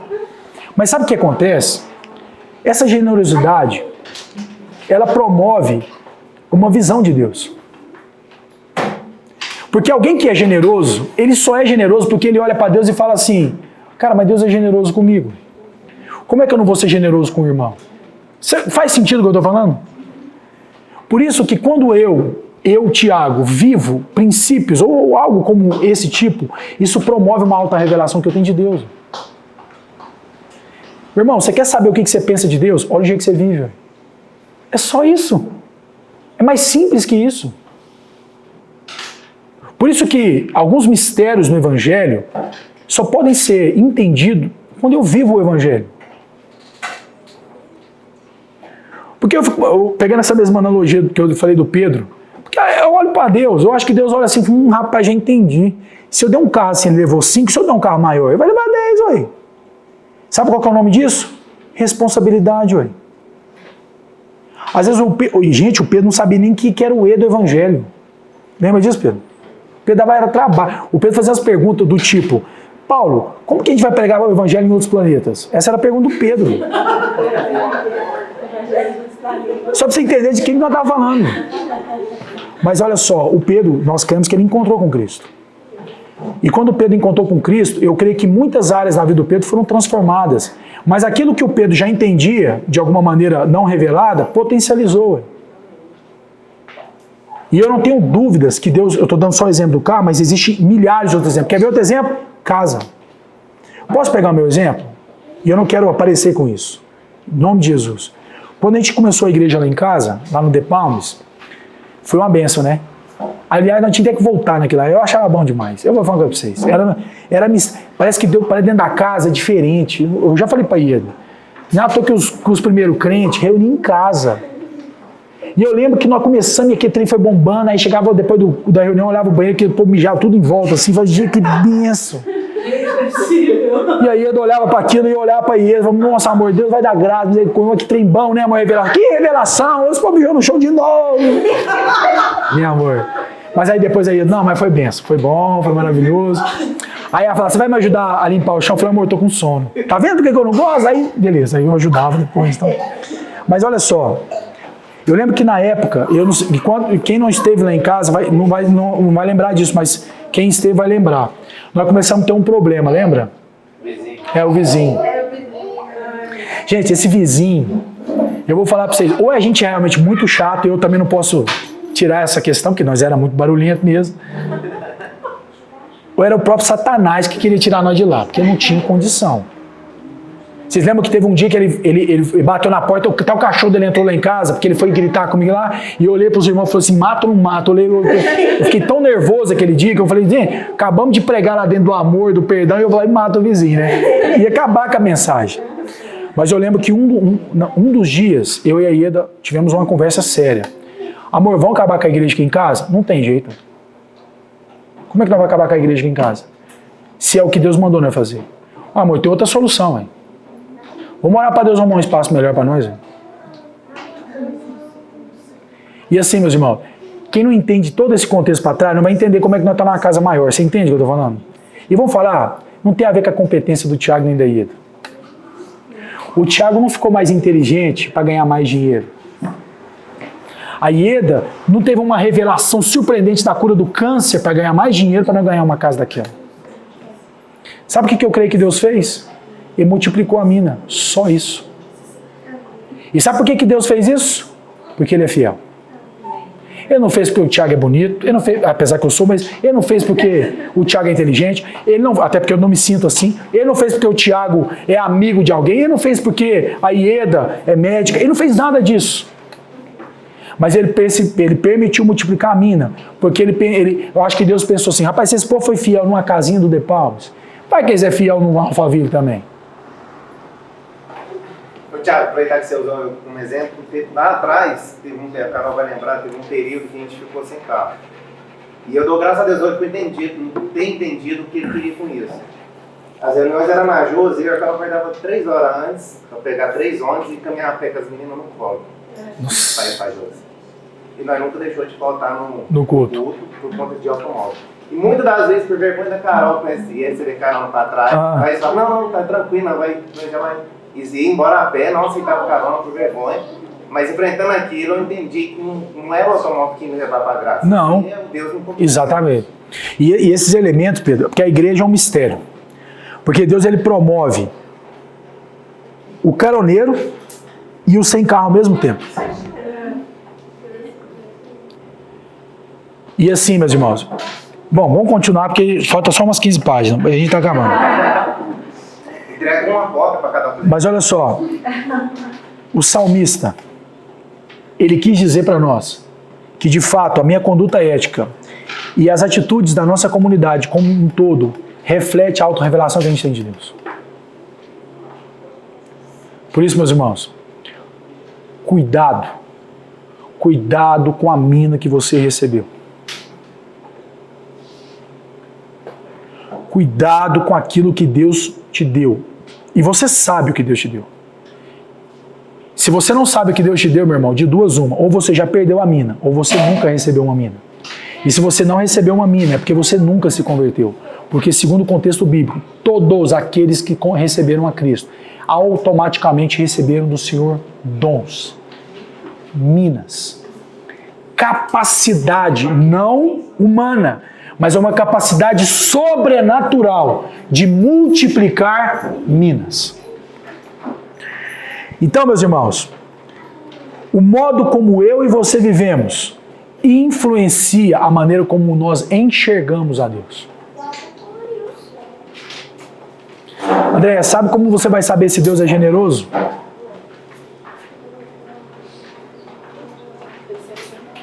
Mas sabe o que acontece? Essa generosidade, ela promove uma visão de Deus. Porque alguém que é generoso, ele só é generoso porque ele olha para Deus e fala assim, cara, mas Deus é generoso comigo. Como é que eu não vou ser generoso com o irmão? Faz sentido o que eu estou falando? Por isso que quando eu, Tiago, vivo princípios ou algo como esse tipo, isso promove uma alta revelação que eu tenho de Deus. Meu irmão, você quer saber o que você pensa de Deus? Olha o jeito que você vive. É só isso. É mais simples que isso. Por isso que alguns mistérios no Evangelho só podem ser entendidos quando eu vivo o Evangelho. Porque pegando essa mesma analogia que eu falei do Pedro, porque eu olho para Deus, eu acho que Deus olha assim, rapaz, já entendi. Se eu der um carro assim, ele levou 5, se eu der um carro maior, ele vai levar 10, ué. Sabe qual que é o nome disso? Responsabilidade, ué. Às vezes, o Pedro não sabia nem o que era o E do Evangelho. Lembra disso, Pedro? O Pedro era trabalho. O Pedro fazia as perguntas do tipo, Paulo, como que a gente vai pregar o Evangelho em outros planetas? Essa era a pergunta do Pedro. Só para você entender de quem nós estávamos falando. Mas olha só, o Pedro, nós cremos que ele encontrou com Cristo. E quando o Pedro encontrou com Cristo, eu creio que muitas áreas da vida do Pedro foram transformadas. Mas aquilo que o Pedro já entendia, de alguma maneira não revelada, potencializou. E eu não tenho dúvidas que Deus, eu estou dando só o exemplo do carro, mas existem milhares de outros exemplos. Quer ver outro exemplo? Casa. Posso pegar o meu exemplo? E eu não quero aparecer com isso. Em nome de Jesus. Quando a gente começou a igreja lá em casa, lá no The Palms, foi uma benção, né? Aliás, nós tínhamos que voltar naquilo lá. Eu achava bom demais. Eu vou falar para vocês. Parece que deu para dentro da casa diferente. Eu já falei para ele. Não tô que os primeiros crentes reuniam em casa. E eu lembro que nós começamos e aquele trem foi bombando. Aí chegava depois da reunião, olhava o banheiro, que o povo mijava tudo em volta assim. Fazia que benção. E aí eu olhava para aquilo e eu olhava para ele. Falava, nossa, amor de Deus, vai dar graça. Que trem bom, né, amor? Que revelação. Os povos mijou no chão de novo. Meu amor. Mas aí depois aí, não, mas foi benção, foi bom, foi maravilhoso. Aí ela fala, você vai me ajudar a limpar o chão? Eu falei, amor, eu tô com sono. Tá vendo por que eu não gosto? Aí, beleza, aí eu ajudava depois. Então. Mas olha só, eu lembro que na época, eu não sei, quem não esteve lá em casa não vai lembrar disso, mas quem esteve vai lembrar. Nós começamos a ter um problema, lembra? Vizinho. É o vizinho. Gente, esse vizinho, eu vou falar pra vocês, ou a gente é realmente muito chato, e eu também não posso tirar essa questão, porque nós era muito barulhento mesmo. Ou era o próprio Satanás que queria tirar nós de lá, porque não tinha condição. Vocês lembram que teve um dia que ele bateu na porta, até o cachorro dele entrou lá em casa, porque ele foi gritar comigo lá, e eu olhei para os irmãos e falei assim, mata ou não mata? Eu fiquei tão nervoso aquele dia, que eu falei, gente, acabamos de pregar lá dentro do amor, do perdão, e eu falei, mata o vizinho, né? Ia acabar com a mensagem. Mas eu lembro que um dos dias, eu e a Ieda tivemos uma conversa séria. Amor, vamos acabar com a igreja aqui em casa? Não tem jeito. Como é que nós vamos acabar com a igreja aqui em casa? Se é o que Deus mandou nós fazer. Amor, tem outra solução, hein? Vamos orar para Deus arrumar um espaço melhor para nós, hein? E assim, meus irmãos, quem não entende todo esse contexto para trás, não vai entender como é que nós estamos numa casa maior. Você entende o que eu estou falando? E vamos falar, não tem a ver com a competência do Tiago nem da Ieda. O Tiago não ficou mais inteligente para ganhar mais dinheiro. A Ieda não teve uma revelação surpreendente da cura do câncer para ganhar mais dinheiro para não ganhar uma casa daquela. Sabe o que eu creio que Deus fez? Ele multiplicou a mina. Só isso. E sabe por que Deus fez isso? Porque Ele é fiel. Ele não fez porque o Tiago é bonito, ele não fez, apesar que eu sou, mas ele não fez porque o Tiago é inteligente, ele não, até porque eu não me sinto assim, ele não fez porque o Tiago é amigo de alguém, ele não fez porque a Ieda é médica, ele não fez nada disso. Mas ele permitiu multiplicar a mina, porque eu acho que Deus pensou assim, rapaz, se esse povo foi fiel numa casinha do The Palms, para que eles é fiel num Alphaville também? Tiago, aproveitar que você usou um exemplo, lá atrás, a Carol vai lembrar, teve um período que a gente ficou sem carro. E eu dou graças a Deus hoje por ter entendido o que ele queria com isso. As reuniões eram na Josi e a Carol acordava 3 horas antes, para pegar 3 ônibus e caminhar a pé com as meninas no colo. Para ir para a Josi. E nós nunca deixou de faltar no culto por conta de automóvel. E muitas das vezes, por vergonha da Carol, conhecia, você vê Carol pra trás, aí eles falam, não, tá tranquilo, já vai. E ir embora a pé, não aceitava Carol por vergonha. Mas enfrentando aquilo, eu entendi que não é o automóvel que me levar para a graça. Não. É o Deus me Exatamente. E esses elementos, Pedro, porque a igreja é um mistério. Porque Deus ele promove o caroneiro e o sem carro ao mesmo tempo. E assim, meus irmãos. Bom, vamos continuar porque falta só umas 15 páginas. A gente está acabando. Entrega uma bota para cada um. Mas olha só. O salmista, ele quis dizer para nós que, de fato, a minha conduta ética e as atitudes da nossa comunidade como um todo reflete a autorrevelação que a gente tem de Deus. Por isso, meus irmãos, cuidado com a mina que você recebeu. Cuidado com aquilo que Deus te deu. E você sabe o que Deus te deu. Se você não sabe o que Deus te deu, meu irmão, de duas uma, ou você já perdeu a mina, ou você nunca recebeu uma mina. E se você não recebeu uma mina, é porque você nunca se converteu. Porque, segundo o contexto bíblico, todos aqueles que receberam a Cristo, automaticamente receberam do Senhor dons, minas, capacidade não humana, mas é uma capacidade sobrenatural de multiplicar minas. Então, meus irmãos, o modo como eu e você vivemos influencia a maneira como nós enxergamos a Deus. André, sabe como você vai saber se Deus é generoso?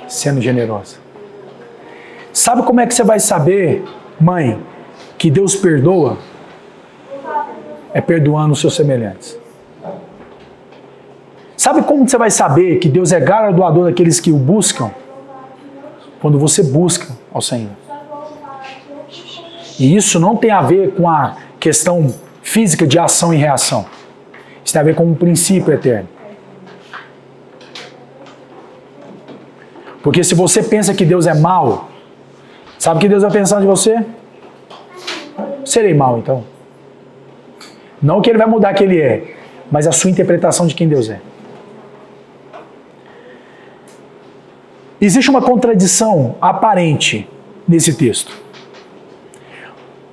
Sendo generosa. Sabe como é que você vai saber, mãe, que Deus perdoa? É perdoando os seus semelhantes. Sabe como você vai saber que Deus é galardoador daqueles que o buscam? Quando você busca ao Senhor. E isso não tem a ver com a questão física de ação e reação. Isso tem a ver com um princípio eterno. Porque se você pensa que Deus é mau, sabe o que Deus vai pensar de você? Serei mau, então. Não que Ele vai mudar que Ele é, mas a sua interpretação de quem Deus é. Existe uma contradição aparente nesse texto.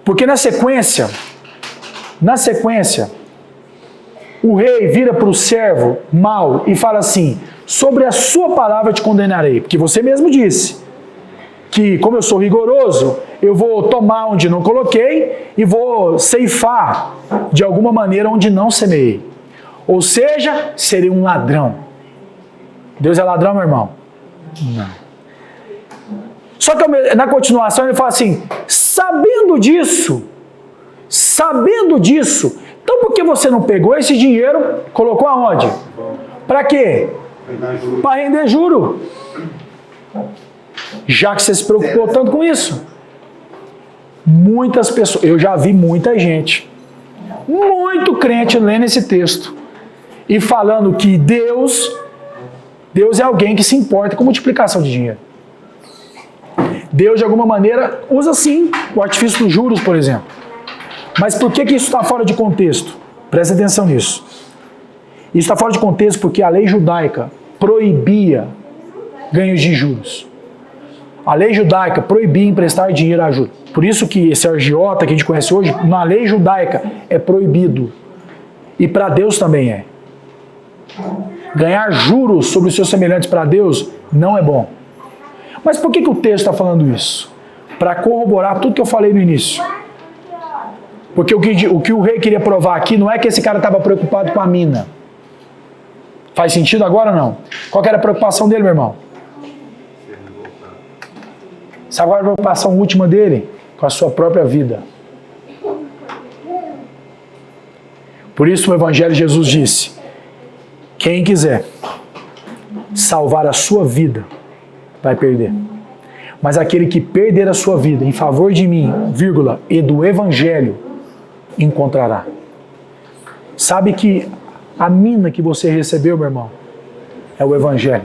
Porque na sequência, o rei vira para o servo mau e fala assim: sobre a sua palavra te condenarei. Porque você mesmo disse que, como eu sou rigoroso, eu vou tomar onde não coloquei e vou ceifar de alguma maneira onde não semeei. Ou seja, serei um ladrão. Deus é ladrão, meu irmão? Não. Só que na continuação ele fala assim: sabendo disso, então por que você não pegou esse dinheiro, colocou aonde? Para quê? Para render juro. Já que você se preocupou tanto com isso. Muitas pessoas, eu já vi muita gente, muito crente lendo esse texto e falando que Deus é alguém que se importa com multiplicação de dinheiro. Deus, de alguma maneira, usa sim o artifício dos juros, por exemplo. Mas por que isso está fora de contexto? Presta atenção nisso. Isso está fora de contexto porque a lei judaica proibia ganhos de juros. A lei judaica proibia emprestar dinheiro a juros. Por isso que esse agiota que a gente conhece hoje, na lei judaica, é proibido. E para Deus também é. Ganhar juros sobre os seus semelhantes para Deus não é bom. Mas por que o texto está falando isso? Para corroborar tudo que eu falei no início. Porque o que o rei queria provar aqui não é que esse cara estava preocupado com a mina. Faz sentido agora ou não? Qual que era a preocupação dele, meu irmão? Sabe qual era a preocupação última dele? Com a sua própria vida. Por isso o Evangelho de Jesus disse: quem quiser salvar a sua vida, vai perder. Mas aquele que perder a sua vida em favor de mim, e do Evangelho, encontrará. Sabe que a mina que você recebeu, meu irmão, é o Evangelho.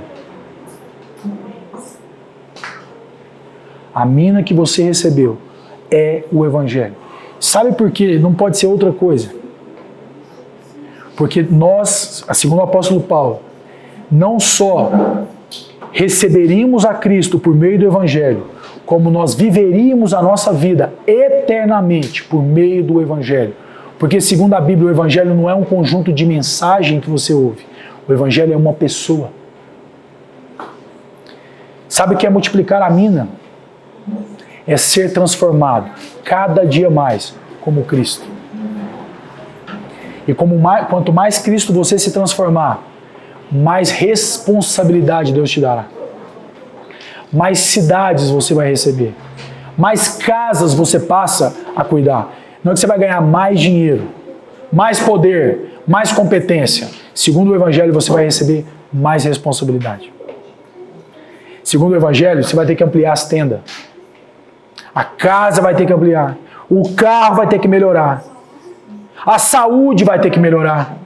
A mina que você recebeu é o Evangelho. Sabe por quê? Não pode ser outra coisa. Porque nós, segundo o apóstolo Paulo, não só receberíamos a Cristo por meio do Evangelho, como nós viveríamos a nossa vida eternamente por meio do Evangelho. Porque, segundo a Bíblia, o Evangelho não é um conjunto de mensagem que você ouve. O Evangelho é uma pessoa. Sabe o que é multiplicar a mina? É ser transformado cada dia mais como Cristo. E quanto mais Cristo você se transformar, mais responsabilidade Deus te dará. Mais cidades você vai receber. Mais casas você passa a cuidar. Não é que você vai ganhar mais dinheiro, mais poder, mais competência. Segundo o Evangelho, você vai receber mais responsabilidade. Segundo o Evangelho, você vai ter que ampliar as tendas. A casa vai ter que ampliar. O carro vai ter que melhorar. A saúde vai ter que melhorar.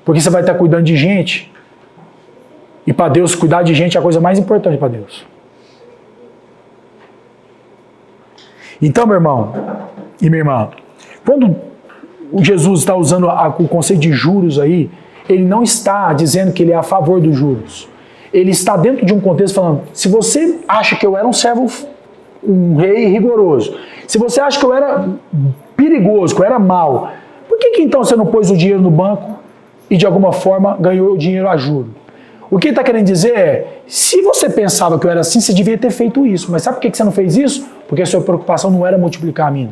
Porque você vai estar cuidando de gente. E para Deus, cuidar de gente é a coisa mais importante para Deus. Então, meu irmão e minha irmã, quando o Jesus está usando o conceito de juros aí, ele não está dizendo que ele é a favor dos juros. Ele está dentro de um contexto falando, se você acha que eu era um servo, um rei rigoroso, se você acha que eu era perigoso, que eu era mau, por que então você não pôs o dinheiro no banco e de alguma forma ganhou o dinheiro a juros? O que ele está querendo dizer é, se você pensava que eu era assim, você devia ter feito isso. Mas sabe por que você não fez isso? Porque a sua preocupação não era multiplicar a mina.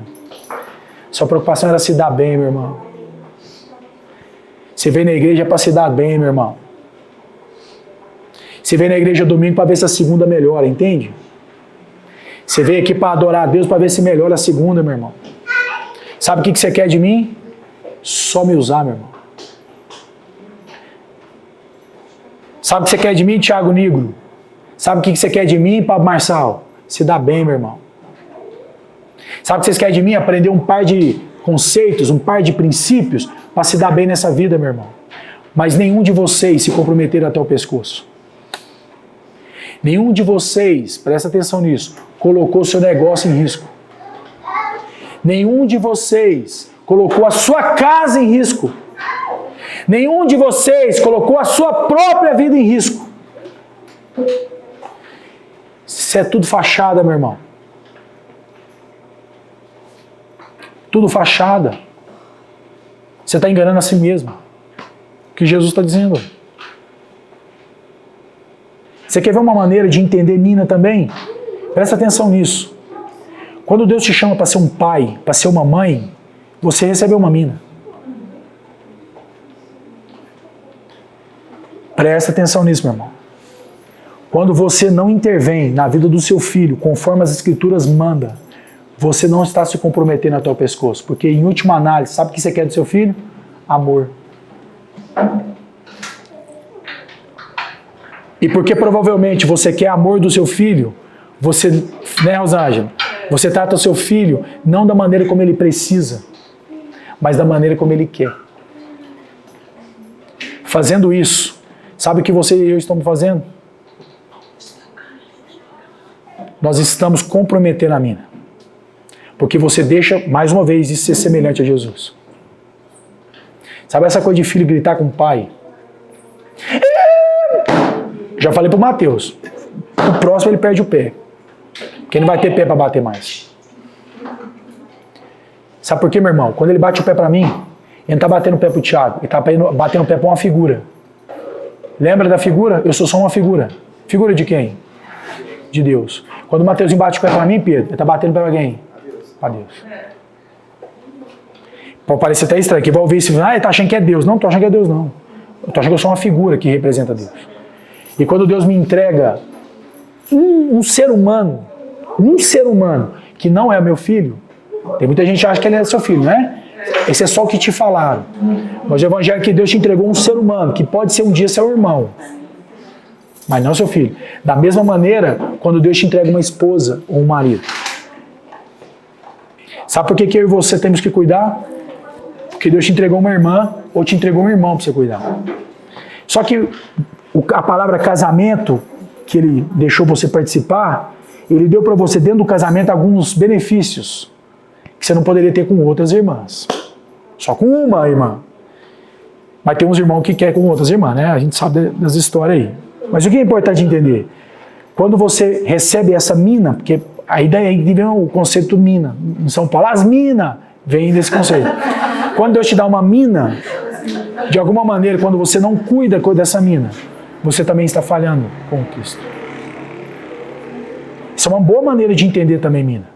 Sua preocupação era se dar bem, meu irmão. Você veio na igreja para se dar bem, meu irmão. Você veio na igreja domingo para ver se a segunda melhora, entende? Você veio aqui para adorar a Deus para ver se melhora a segunda, meu irmão. Sabe o que você quer de mim? Só me usar, meu irmão. Sabe o que você quer de mim, Thiago Negro? Sabe o que você quer de mim, Pablo Marçal? Se dá bem, meu irmão. Sabe o que vocês querem de mim? Aprender um par de conceitos, um par de princípios para se dar bem nessa vida, meu irmão. Mas nenhum de vocês se comprometeram até o pescoço. Nenhum de vocês, presta atenção nisso, colocou seu negócio em risco. Nenhum de vocês colocou a sua casa em risco. Nenhum de vocês colocou a sua própria vida em risco. Isso é tudo fachada, meu irmão. Tudo fachada. Você está enganando a si mesmo. O que Jesus está dizendo. Você quer ver uma maneira de entender mina também? Presta atenção nisso. Quando Deus te chama para ser um pai, para ser uma mãe, você recebeu uma mina. Presta atenção nisso, meu irmão. Quando você não intervém na vida do seu filho, conforme as Escrituras mandam, você não está se comprometendo até o pescoço. Porque, em última análise, sabe o que você quer do seu filho? Amor. E porque provavelmente você quer amor do seu filho, você, né, Rosângela? Você trata o seu filho não da maneira como ele precisa, mas da maneira como ele quer. Fazendo isso, sabe o que você e eu estamos fazendo? Nós estamos comprometendo a mina. Porque você deixa, mais uma vez, de ser semelhante a Jesus. Sabe essa coisa de filho gritar com o pai? Já falei pro Mateus. O próximo ele perde o pé. Porque não vai ter pé para bater mais. Sabe por quê, meu irmão? Quando ele bate o pé para mim, ele não está batendo o pé pro Thiago. Ele está batendo o pé para uma figura. Lembra da figura? Eu sou só uma figura. Figura de quem? De Deus. Quando o Mateuzinho bate o pé para mim, Pedro, ele está batendo o pé para quem? Para Deus. Pode parecer até estranho, que vai ouvir isso e ele está achando que é Deus. Não estou achando que é Deus, não. Eu estou achando que eu sou uma figura que representa Deus. E quando Deus me entrega um ser humano que não é meu filho, tem muita gente que acha que ele é seu filho, né? Esse é só o que te falaram. Mas o evangelho é que Deus te entregou um ser humano, que pode ser um dia seu irmão, mas não seu filho. Da mesma maneira, quando Deus te entrega uma esposa ou um marido. Sabe por que eu e você temos que cuidar? Porque Deus te entregou uma irmã ou te entregou um irmão para você cuidar. Só que a palavra casamento, que ele deixou você participar, Ele deu para você dentro do casamento alguns benefícios que você não poderia ter com outras irmãs. Só com uma irmã. Mas tem uns irmãos que querem com outras irmãs, né? A gente sabe das histórias aí. Mas o que é importante entender? Quando você recebe essa mina, porque a ideia aí vem o conceito mina. Em São Paulo, as minas vem desse conceito. Quando Deus te dá uma mina, de alguma maneira, quando você não cuida dessa mina, você também está falhando com Cristo. Isso é uma boa maneira de entender também mina.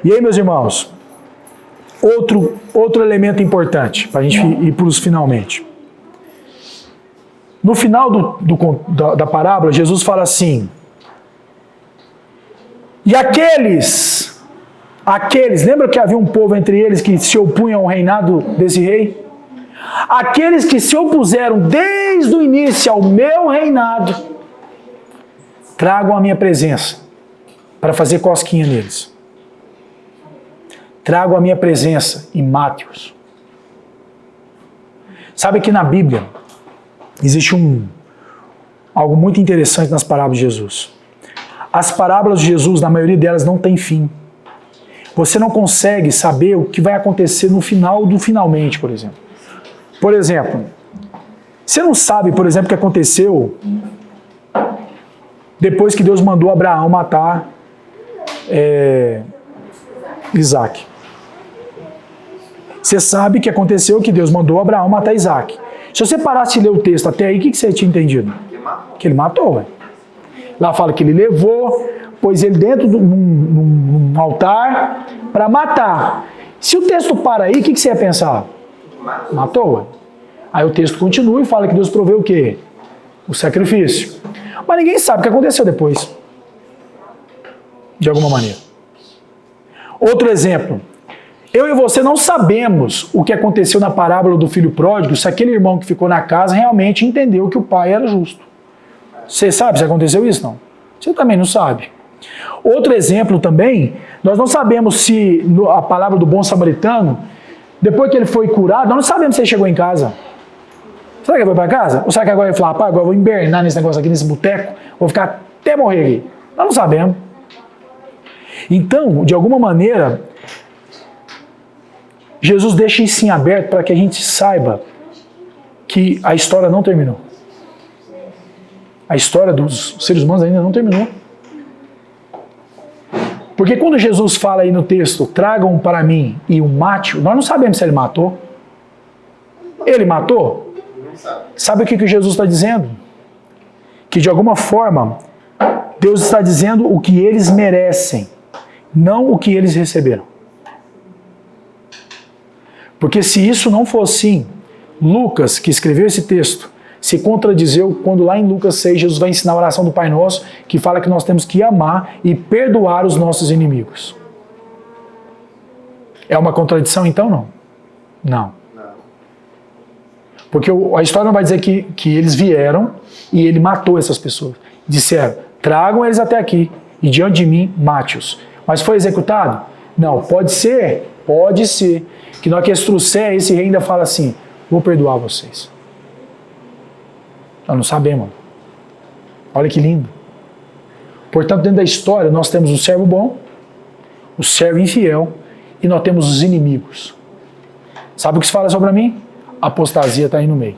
E aí, meus irmãos, outro elemento importante, para a gente ir para os finalmente. No final da parábola, Jesus fala assim, e aqueles, lembra que havia um povo entre eles que se opunham ao reinado desse rei? Aqueles que se opuseram desde o início ao meu reinado, tragam a minha presença para fazer cosquinha neles. Tragam a minha presença e mate-os. Sabe que na Bíblia existe algo muito interessante nas parábolas de Jesus. As parábolas de Jesus, na maioria delas, não tem fim. Você não consegue saber o que vai acontecer no final do finalmente, por exemplo. Por exemplo, você não sabe, por exemplo, o que aconteceu depois que Deus mandou Abraão matar Isaac. Você sabe que aconteceu que Deus mandou Abraão matar Isaac. Se você parasse de ler o texto até aí, o que você tinha entendido? Que ele matou, ué. Lá fala que ele levou, pôs ele dentro de um altar para matar. Se o texto para aí, o que você ia pensar? Matou, ué. Aí o texto continua e fala que Deus proveu o quê? O sacrifício. Mas ninguém sabe o que aconteceu depois. De alguma maneira. Outro exemplo. Eu e você não sabemos o que aconteceu na parábola do filho pródigo, se aquele irmão que ficou na casa realmente entendeu que o pai era justo. Você sabe se aconteceu isso? Não. Você também não sabe. Outro exemplo também, nós não sabemos se a palavra do bom samaritano, depois que ele foi curado, nós não sabemos se ele chegou em casa. Será que ele foi para casa? Ou será que agora ele falou, rapaz, agora eu vou invernar nesse negócio aqui, nesse boteco, vou ficar até morrer aqui? Nós não sabemos. Então, de alguma maneira, Jesus deixa isso em aberto para que a gente saiba que a história não terminou. A história dos seres humanos ainda não terminou. Porque quando Jesus fala aí no texto, tragam para mim e o mate, nós não sabemos se ele matou. Ele matou? Não sabe. Sabe o que Jesus está dizendo? Que de alguma forma, Deus está dizendo o que eles merecem, não o que eles receberam. Porque se isso não for assim, Lucas, que escreveu esse texto, se contradizeu quando lá em Lucas 6, Jesus vai ensinar a oração do Pai Nosso, que fala que nós temos que amar e perdoar os nossos inimigos. É uma contradição então, não? Não. Porque a história não vai dizer que eles vieram e ele matou essas pessoas. Disseram, tragam eles até aqui e diante de mim, mate-os. Mas foi executado? Não, pode ser que na hora que eles trouxerem, esse rei ainda fala assim, vou perdoar vocês. Nós não sabemos. Olha que lindo. Portanto, dentro da história, nós temos o servo bom, o servo infiel e nós temos os inimigos. Sabe o que se fala sobre mim? A apostasia está aí no meio.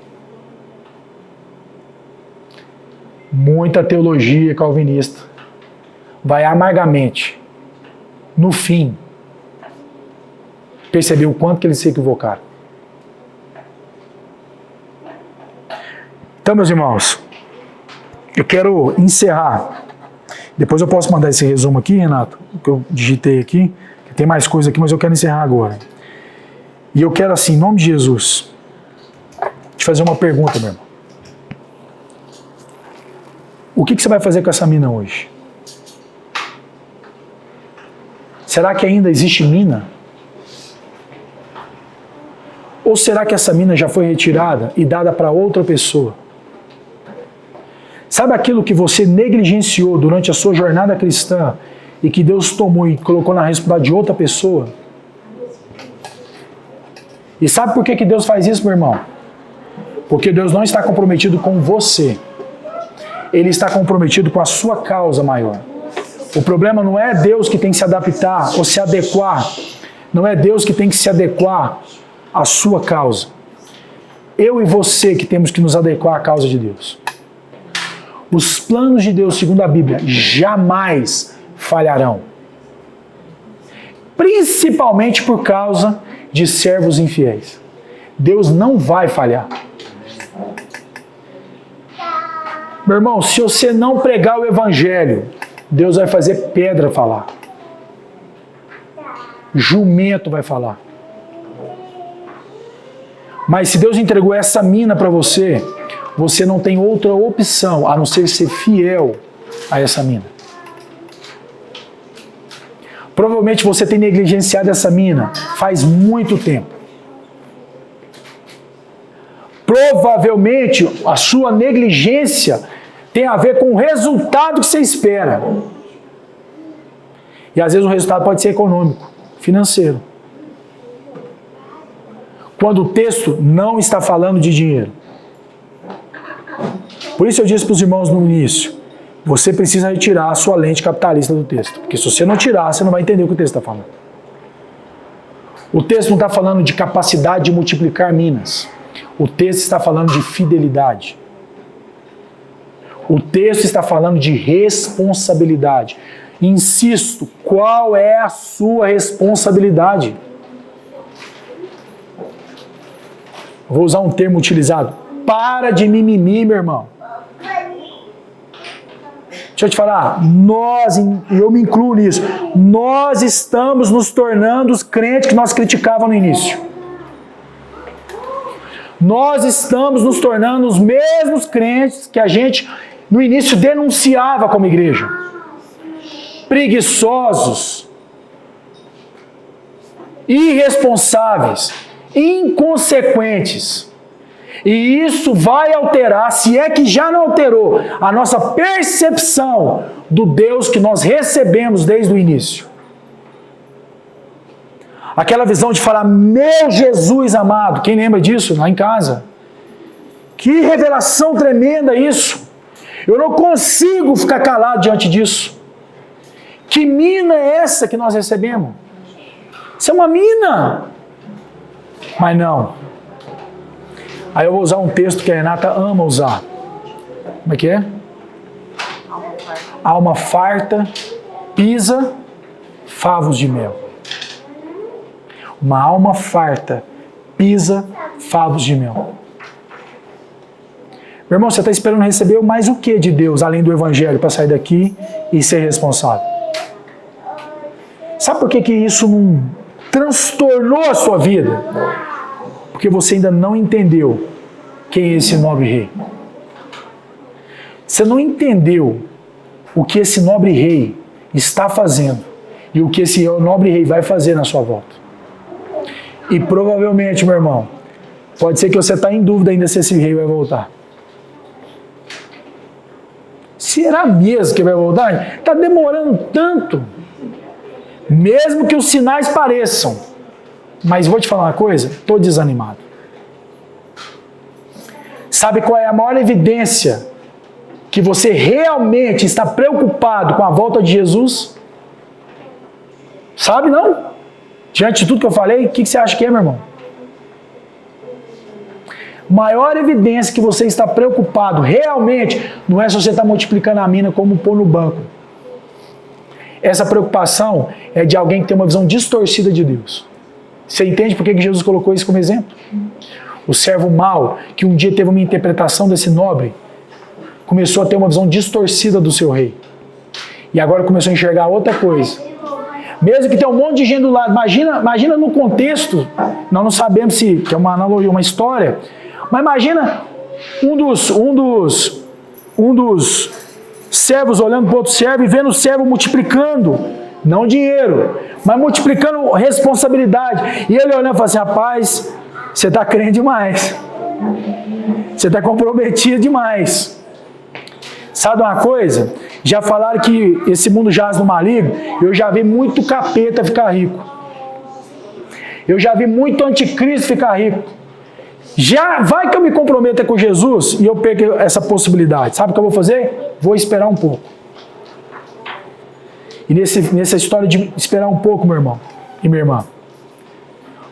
Muita teologia calvinista vai amargamente, no fim, perceber o quanto que eles se equivocaram. Então, meus irmãos, eu quero encerrar. Depois eu posso mandar esse resumo aqui, Renato, que eu digitei aqui. Tem mais coisa aqui, mas eu quero encerrar agora. E eu quero, assim, em nome de Jesus, te fazer uma pergunta, meu irmão. O que você vai fazer com essa mina hoje? Será que ainda existe mina? Ou será que essa mina já foi retirada e dada para outra pessoa? Sabe aquilo que você negligenciou durante a sua jornada cristã e que Deus tomou e colocou na responsabilidade de outra pessoa? E sabe por que Deus faz isso, meu irmão? Porque Deus não está comprometido com você. ele está comprometido com a sua causa maior. O problema não é Deus que tem que se adaptar ou se adequar. Não é Deus que tem que se adequar à sua causa. Eu e você que temos que nos adequar à causa de Deus. Os planos de Deus, segundo a Bíblia, jamais falharão. Principalmente por causa de servos infiéis. Deus não vai falhar. Meu irmão, se você não pregar o Evangelho, Deus vai fazer pedra falar. Jumento vai falar. Mas se Deus entregou essa mina para você, você não tem outra opção a não ser fiel a essa mina. Provavelmente você tem negligenciado essa mina faz muito tempo. Provavelmente a sua negligência tem a ver com o resultado que você espera. E às vezes o resultado pode ser econômico, financeiro. Quando o texto não está falando de dinheiro. Por isso eu disse para os irmãos no início, você precisa retirar a sua lente capitalista do texto. Porque se você não tirar, você não vai entender o que o texto está falando. O texto não está falando de capacidade de multiplicar minas. O texto está falando de fidelidade. O texto está falando de responsabilidade. Insisto, qual é a sua responsabilidade? Vou usar um termo utilizado. Para de mimimi, meu irmão. Deixa eu te falar, eu me incluo nisso, nós estamos nos tornando os crentes que nós criticávamos no início. Nós estamos nos tornando os mesmos crentes que a gente no início denunciava como igreja. Preguiçosos, irresponsáveis, inconsequentes. E isso vai alterar, se é que já não alterou, a nossa percepção do Deus que nós recebemos desde o início. Aquela visão de falar, meu Jesus amado, quem lembra disso lá em casa? Que revelação tremenda isso! Eu não consigo ficar calado diante disso. Que mina é essa que nós recebemos? Isso é uma mina! Mas não. Aí eu vou usar um texto que a Renata ama usar. Como é que é? Alma farta, pisa, favos de mel. Uma alma farta, pisa, favos de mel. Meu irmão, você está esperando receber mais o que de Deus, além do Evangelho, para sair daqui e ser responsável? Sabe por que isso não transtornou a sua vida? Porque você ainda não entendeu quem é esse nobre rei. Você não entendeu o que esse nobre rei está fazendo e o que esse nobre rei vai fazer na sua volta. E provavelmente, meu irmão, pode ser que você está em dúvida ainda se esse rei vai voltar. Será mesmo que vai voltar? Está demorando tanto. Mesmo que os sinais pareçam. Mas vou te falar uma coisa, estou desanimado. Sabe qual é a maior evidência que você realmente está preocupado com a volta de Jesus? Sabe não? Diante de tudo que eu falei, o que você acha que é, meu irmão? Maior evidência que você está preocupado realmente não é se você está multiplicando a mina como pôr no banco. Essa preocupação é de alguém que tem uma visão distorcida de Deus. Você entende por que Jesus colocou isso como exemplo? O servo mau, que um dia teve uma interpretação desse nobre, começou a ter uma visão distorcida do seu rei. E agora começou a enxergar outra coisa. Mesmo que tenha um monte de gente do lado, imagina no contexto, nós não sabemos se que é uma analogia, uma história, mas imagina um dos servos olhando para o outro servo e vendo o servo multiplicando, não dinheiro, mas multiplicando responsabilidade. E ele olhando e falando assim, rapaz, você está crente demais. Você está comprometido demais. Sabe uma coisa? Já falaram que esse mundo jaz no maligno. Eu já vi muito capeta ficar rico. Eu já vi muito anticristo ficar rico. Já vai que eu me comprometa com Jesus e eu perco essa possibilidade. Sabe o que eu vou fazer? Vou esperar um pouco. E nessa história de esperar um pouco, meu irmão e minha irmã,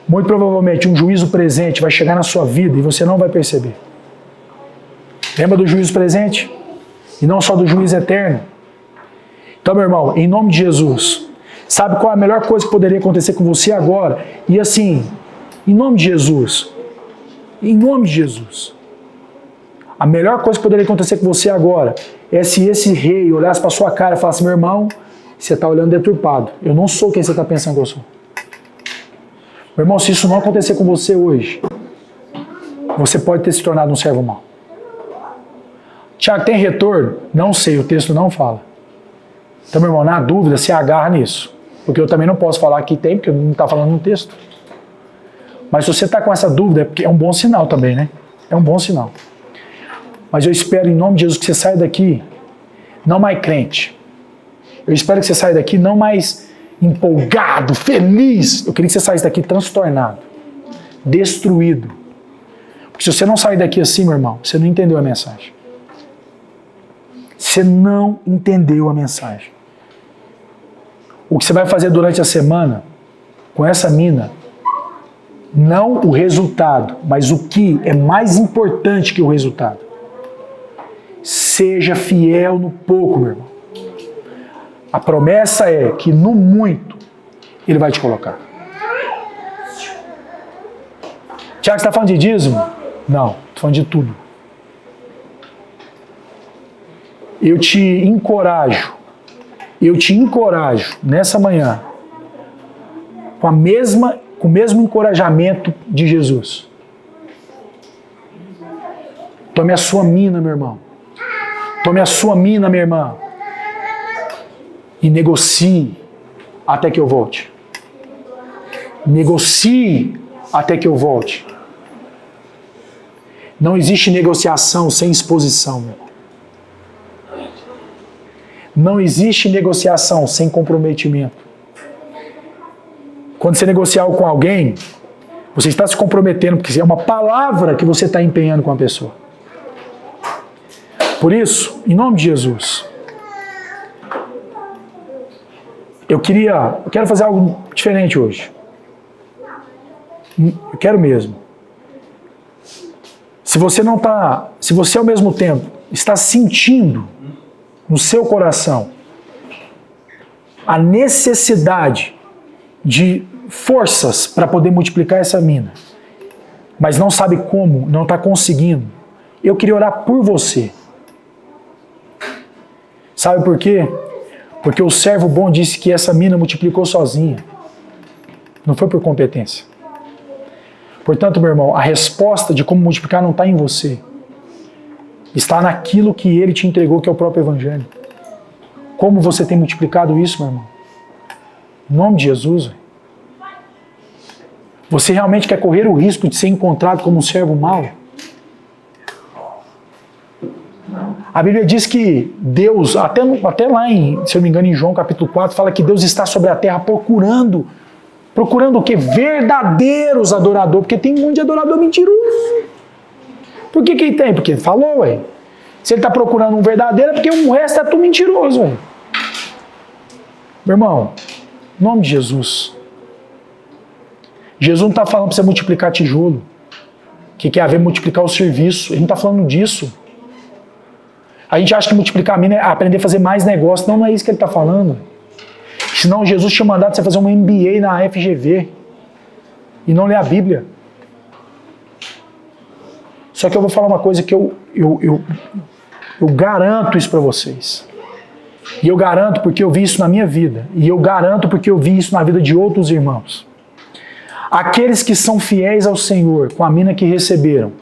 muito provavelmente um juízo presente vai chegar na sua vida e você não vai perceber. Lembra do juízo presente? E não só do juízo eterno. Então, meu irmão, em nome de Jesus, sabe qual é a melhor coisa que poderia acontecer com você agora? E assim, em nome de Jesus, a melhor coisa que poderia acontecer com você agora é se esse rei olhasse para sua cara e falasse: meu irmão, você está olhando deturpado. Eu não sou quem você está pensando que eu sou. Meu irmão, se isso não acontecer com você hoje, você pode ter se tornado um servo mau. Tiago, tem retorno? Não sei, o texto não fala. Então, meu irmão, na dúvida, se agarra nisso. Porque eu também não posso falar que tem, porque não está falando no texto. Mas se você está com essa dúvida, é porque é um bom sinal também, né? É um bom sinal. Mas eu espero, em nome de Jesus, que você saia daqui não mais crente. Eu espero que você saia daqui não mais empolgado, feliz. Eu queria que você saísse daqui transtornado, destruído. Porque se você não sair daqui assim, meu irmão, você não entendeu a mensagem. Você não entendeu a mensagem. O que você vai fazer durante a semana com essa mina, não o resultado, mas o que é mais importante que o resultado. Seja fiel no pouco, meu irmão. A promessa é que no muito Ele vai te colocar. Tiago, você está falando de dízimo? Não, estou falando de tudo. Eu te encorajo nessa manhã com o mesmo encorajamento de Jesus. Tome a sua mina, meu irmão. Tome a sua mina, minha irmã. E negocie até que eu volte. Negocie até que eu volte. Não existe negociação sem exposição, meu irmão. Não existe negociação sem comprometimento. Quando você negociar com alguém, você está se comprometendo, porque é uma palavra que você está empenhando com a pessoa. Por isso, em nome de Jesus, eu quero fazer algo diferente hoje. Eu quero mesmo. Se você ao mesmo tempo está sentindo no seu coração a necessidade de forças para poder multiplicar essa mina, mas não sabe como, não está conseguindo, eu queria orar por você. Sabe por quê? Porque o servo bom disse que essa mina multiplicou sozinha. Não foi por competência. Portanto, meu irmão, a resposta de como multiplicar não está em você. Está naquilo que Ele te entregou, que é o próprio Evangelho. Como você tem multiplicado isso, meu irmão? Em nome de Jesus. Você realmente quer correr o risco de ser encontrado como um servo mau? A Bíblia diz que Deus, até lá se eu não me engano, em João capítulo 4, fala que Deus está sobre a terra procurando o quê? Verdadeiros adoradores, porque tem um monte de adorador mentiroso. Por que ele tem? Porque ele falou, ué. Se ele está procurando um verdadeiro, é porque o resto é tudo mentiroso, ué. Meu irmão, em nome de Jesus. Jesus não está falando para você multiplicar tijolo. Que quer haver multiplicar o serviço. Ele não está falando disso. A gente acha que multiplicar a mina é aprender a fazer mais negócio. Não é isso que ele está falando. Senão Jesus tinha mandado você fazer um MBA na FGV e não ler a Bíblia. Só que eu vou falar uma coisa que eu garanto isso para vocês. E eu garanto porque eu vi isso na minha vida. E eu garanto porque eu vi isso na vida de outros irmãos. Aqueles que são fiéis ao Senhor, com a mina que receberam,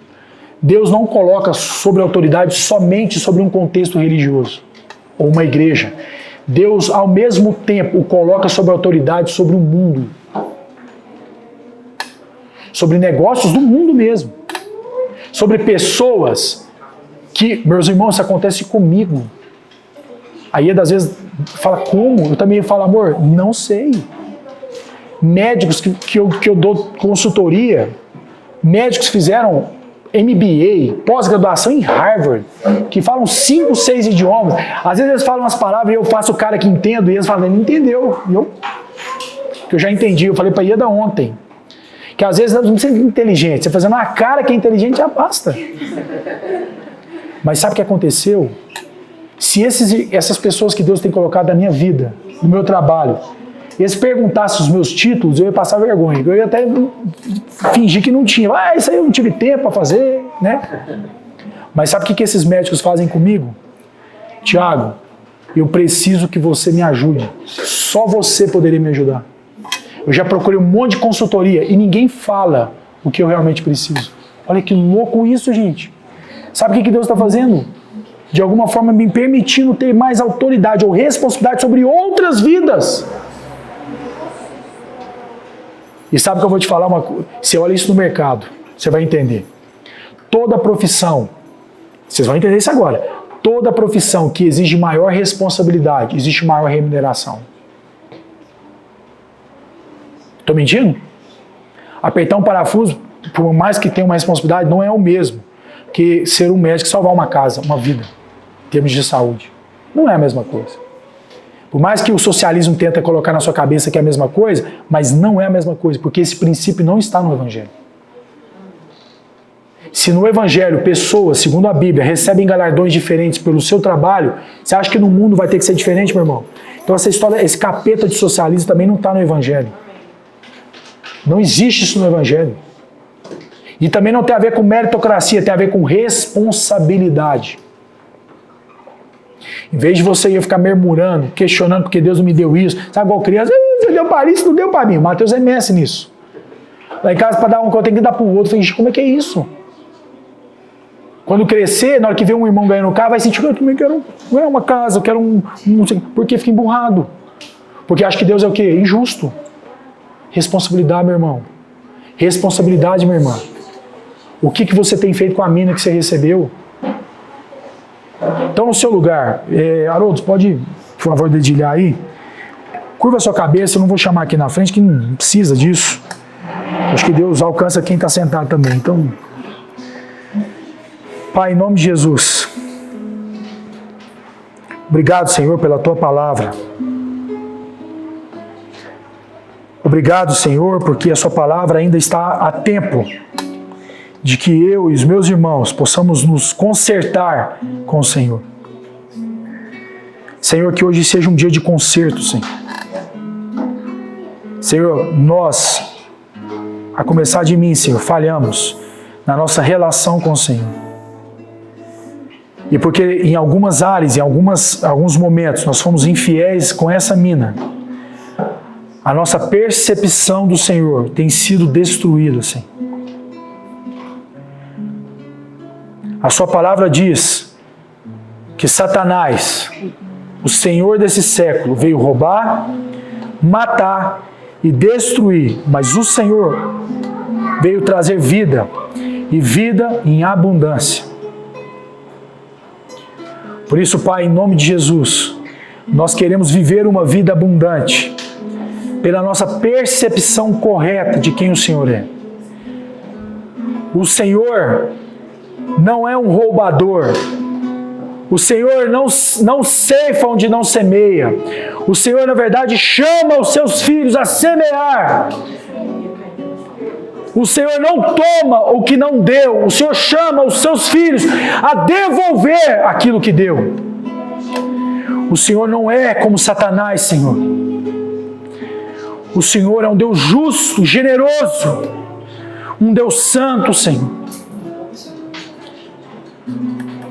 Deus não coloca sobre a autoridade somente sobre um contexto religioso ou uma igreja. Deus, ao mesmo tempo, o coloca sobre a autoridade sobre o mundo. Sobre negócios do mundo mesmo. Sobre pessoas que, meus irmãos, isso acontece comigo. Aí, às vezes, fala, como? Eu também falo, amor, não sei. Médicos que eu dou consultoria, médicos fizeram MBA, pós-graduação em Harvard, que falam 5, 6 idiomas. Às vezes eles falam umas palavras e eu faço o cara que entendo, e eles falam, não entendeu. Que eu já entendi, eu falei para Ieda ontem. Que às vezes não precisa ser inteligente, você fazendo uma cara que é inteligente já basta. Mas sabe o que aconteceu? Se essas pessoas que Deus tem colocado na minha vida, no meu trabalho, eles perguntassem os meus títulos, eu ia passar vergonha. Eu ia até fingir que não tinha. Isso aí eu não tive tempo para fazer, né? Mas sabe o que esses médicos fazem comigo? Tiago, eu preciso que você me ajude. Só você poderia me ajudar. Eu já procurei um monte de consultoria e ninguém fala o que eu realmente preciso. Olha que louco isso, gente. Sabe o que Deus está fazendo? De alguma forma me permitindo ter mais autoridade ou responsabilidade sobre outras vidas. E sabe que eu vou te falar uma coisa? Você olha isso no mercado, você vai entender. Toda profissão, vocês vão entender isso agora, toda profissão que exige maior responsabilidade, existe maior remuneração. Estou mentindo? Apertar um parafuso, por mais que tenha uma responsabilidade, não é o mesmo que ser um médico e salvar uma casa, uma vida, em termos de saúde. Não é a mesma coisa. Por mais que o socialismo tenta colocar na sua cabeça que é a mesma coisa, mas não é a mesma coisa, porque esse princípio não está no Evangelho. Se no Evangelho pessoas, segundo a Bíblia, recebem galardões diferentes pelo seu trabalho, você acha que no mundo vai ter que ser diferente, meu irmão? Então essa história, esse capeta de socialismo também não está no Evangelho. Não existe isso no Evangelho. E também não tem a ver com meritocracia, tem a ver com responsabilidade. Em vez de você ficar murmurando, questionando porque Deus não me deu isso, sabe igual criança, você deu para isso, não deu para mim. O Mateus é mestre nisso. Lá em casa, para dar um que eu tenho que dar para o outro, eu falei, como é que é isso? Quando crescer, na hora que vê um irmão ganhando um carro, vai sentir que eu também quero uma casa, eu quero não sei, porque fica emburrado. Porque acha que Deus é o quê? Injusto. Responsabilidade, meu irmão. Responsabilidade, minha irmã. O que você tem feito com a mina que você recebeu? Então, no seu lugar, Haroldo, pode, por favor, dedilhar aí? Curva a sua cabeça, eu não vou chamar aqui na frente, que não precisa disso. Acho que Deus alcança quem está sentado também. Então, Pai, em nome de Jesus, obrigado, Senhor, pela Tua palavra. Obrigado, Senhor, porque a Sua palavra ainda está a tempo de que eu e os meus irmãos possamos nos consertar com o Senhor. Senhor, que hoje seja um dia de conserto, Senhor. Senhor, nós, a começar de mim, Senhor, falhamos na nossa relação com o Senhor. E porque em algumas áreas, em alguns momentos, nós fomos infiéis com essa mina, a nossa percepção do Senhor tem sido destruída, Senhor. A Sua palavra diz que Satanás, o senhor desse século, veio roubar, matar e destruir, mas o Senhor veio trazer vida, e vida em abundância. Por isso, Pai, em nome de Jesus, nós queremos viver uma vida abundante, pela nossa percepção correta de quem o Senhor é. O Senhor não é um roubador. O Senhor não ceifa onde não semeia. O Senhor, na verdade, chama os seus filhos a semear. O Senhor não toma o que não deu. O Senhor chama os seus filhos a devolver aquilo que deu. O Senhor não é como Satanás, Senhor. O Senhor é um Deus justo, generoso, um Deus santo, Senhor.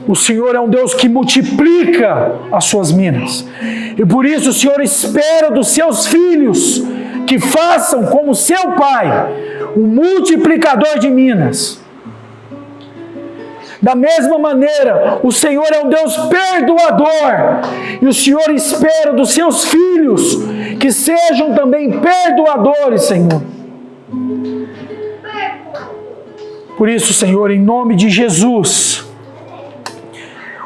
O Senhor é um Deus que multiplica as suas minas. E por isso o Senhor espera dos seus filhos que façam como seu Pai, um multiplicador de minas. Da mesma maneira, o Senhor é um Deus perdoador. E o Senhor espera dos seus filhos que sejam também perdoadores, Senhor. Por isso, Senhor, em nome de Jesus,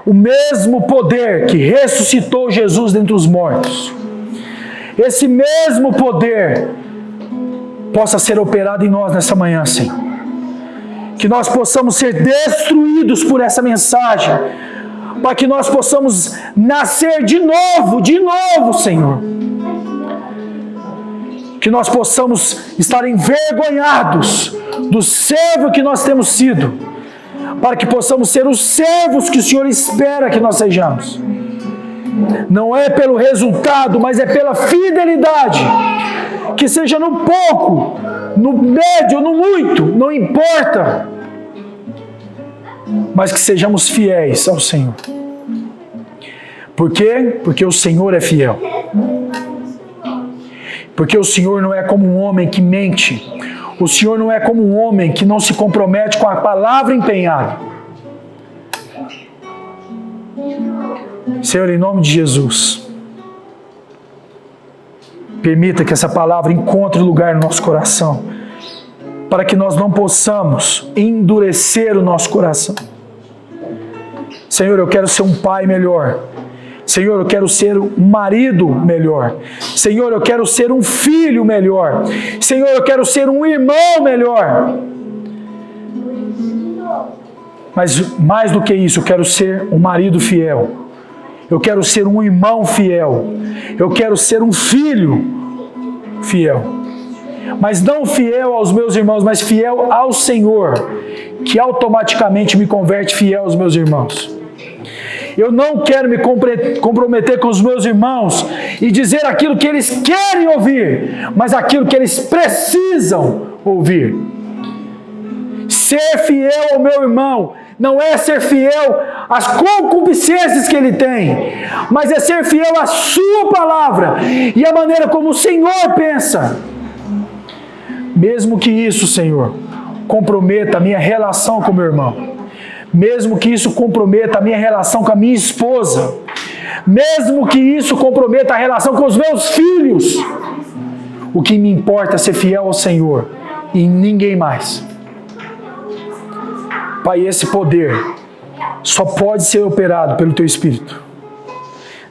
o mesmo poder que ressuscitou Jesus dentre os mortos, esse mesmo poder possa ser operado em nós nessa manhã, Senhor. que nós possamos ser destruídos por essa mensagem, para que nós possamos nascer de novo, Senhor. Que nós possamos estar envergonhados do servo que nós temos sido, para que possamos ser os servos que o Senhor espera que nós sejamos. Não é pelo resultado, mas é pela fidelidade. Que seja no pouco, no médio, no muito, não importa. Mas que sejamos fiéis ao Senhor. Por quê? Porque o Senhor é fiel. Porque o Senhor não é como um homem que mente. O Senhor não é como um homem que não se compromete com a palavra empenhada. Senhor, em nome de Jesus, permita que essa palavra encontre lugar no nosso coração, para que nós não possamos endurecer o nosso coração. Senhor, eu quero ser um pai melhor. Senhor, eu quero ser um marido melhor. Senhor, eu quero ser um filho melhor. Senhor, eu quero ser um irmão melhor. Mas mais do que isso, eu quero ser um marido fiel. Eu quero ser um irmão fiel. Eu quero ser um filho fiel. Mas não fiel aos meus irmãos, mas fiel ao Senhor, que automaticamente me converte fiel aos meus irmãos. Eu não quero me comprometer com os meus irmãos e dizer aquilo que eles querem ouvir, mas aquilo que eles precisam ouvir. Ser fiel ao meu irmão não é ser fiel às concupiscências que ele tem, mas é ser fiel à sua palavra e à maneira como o Senhor pensa. Mesmo que isso, Senhor, comprometa a minha relação com o meu irmão. Mesmo que isso comprometa a minha relação com a minha esposa. Mesmo que isso comprometa a relação com os meus filhos. O que me importa é ser fiel ao Senhor e ninguém mais. Pai, esse poder só pode ser operado pelo Teu Espírito.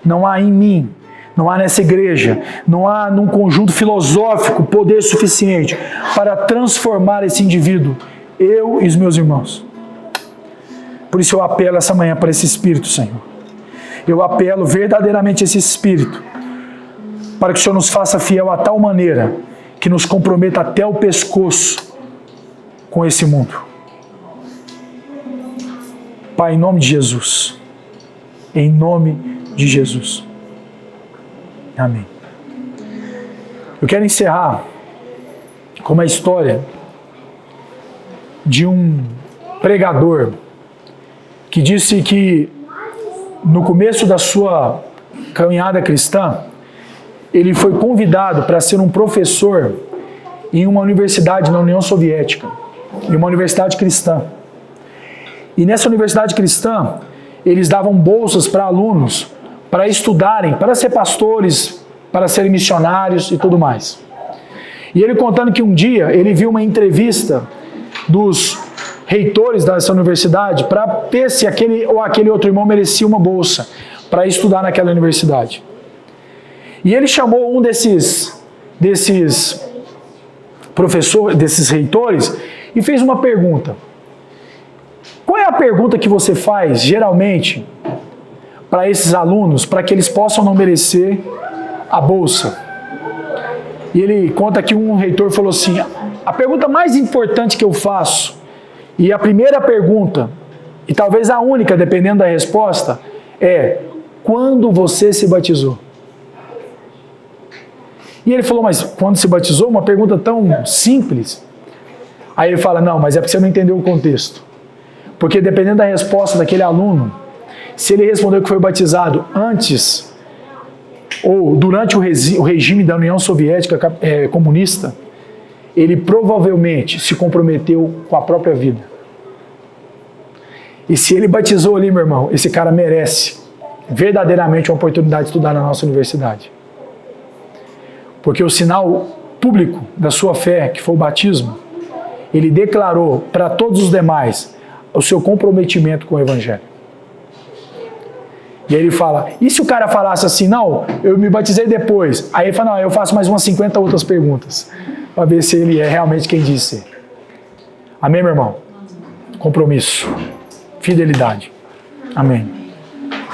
Não há em mim, não há nessa igreja, não há num conjunto filosófico poder suficiente para transformar esse indivíduo, eu e os meus irmãos. Por isso eu apelo essa manhã para esse Espírito, Senhor. Eu apelo verdadeiramente esse Espírito, para que o Senhor nos faça fiel a tal maneira que nos comprometa até o pescoço com esse mundo. Pai, em nome de Jesus. Em nome de Jesus. Amém. Eu quero encerrar com uma história de um pregador que disse que no começo da sua caminhada cristã, ele foi convidado para ser um professor em uma universidade na União Soviética, em uma universidade cristã. E nessa universidade cristã, eles davam bolsas para alunos para estudarem, para ser pastores, para serem missionários e tudo mais. E ele contando que um dia ele viu uma entrevista dos reitores dessa universidade para ver se aquele ou aquele outro irmão merecia uma bolsa para estudar naquela universidade. E ele chamou um desses professores, desses reitores, e fez uma pergunta. Qual é a pergunta que você faz, geralmente, para esses alunos, para que eles possam não merecer a bolsa? E ele conta que um reitor falou assim, a pergunta mais importante que eu faço, e a primeira pergunta, e talvez a única, dependendo da resposta, é: quando você se batizou? E ele falou, mas quando se batizou? Uma pergunta tão simples. Aí ele fala, não, mas é porque você não entendeu o contexto. Porque dependendo da resposta daquele aluno, se ele respondeu que foi batizado antes ou durante o regime da União Soviética comunista, ele provavelmente se comprometeu com a própria vida. E se ele batizou ali, meu irmão, esse cara merece verdadeiramente uma oportunidade de estudar na nossa universidade. Porque o sinal público da sua fé, que foi o batismo, ele declarou para todos os demais o seu comprometimento com o Evangelho. E aí ele fala, e se o cara falasse assim, não, eu me batizei depois. Aí ele fala, não, eu faço mais umas 50 outras perguntas, para ver se ele é realmente quem diz ser. Amém, meu irmão? compromisso, fidelidade. Amém.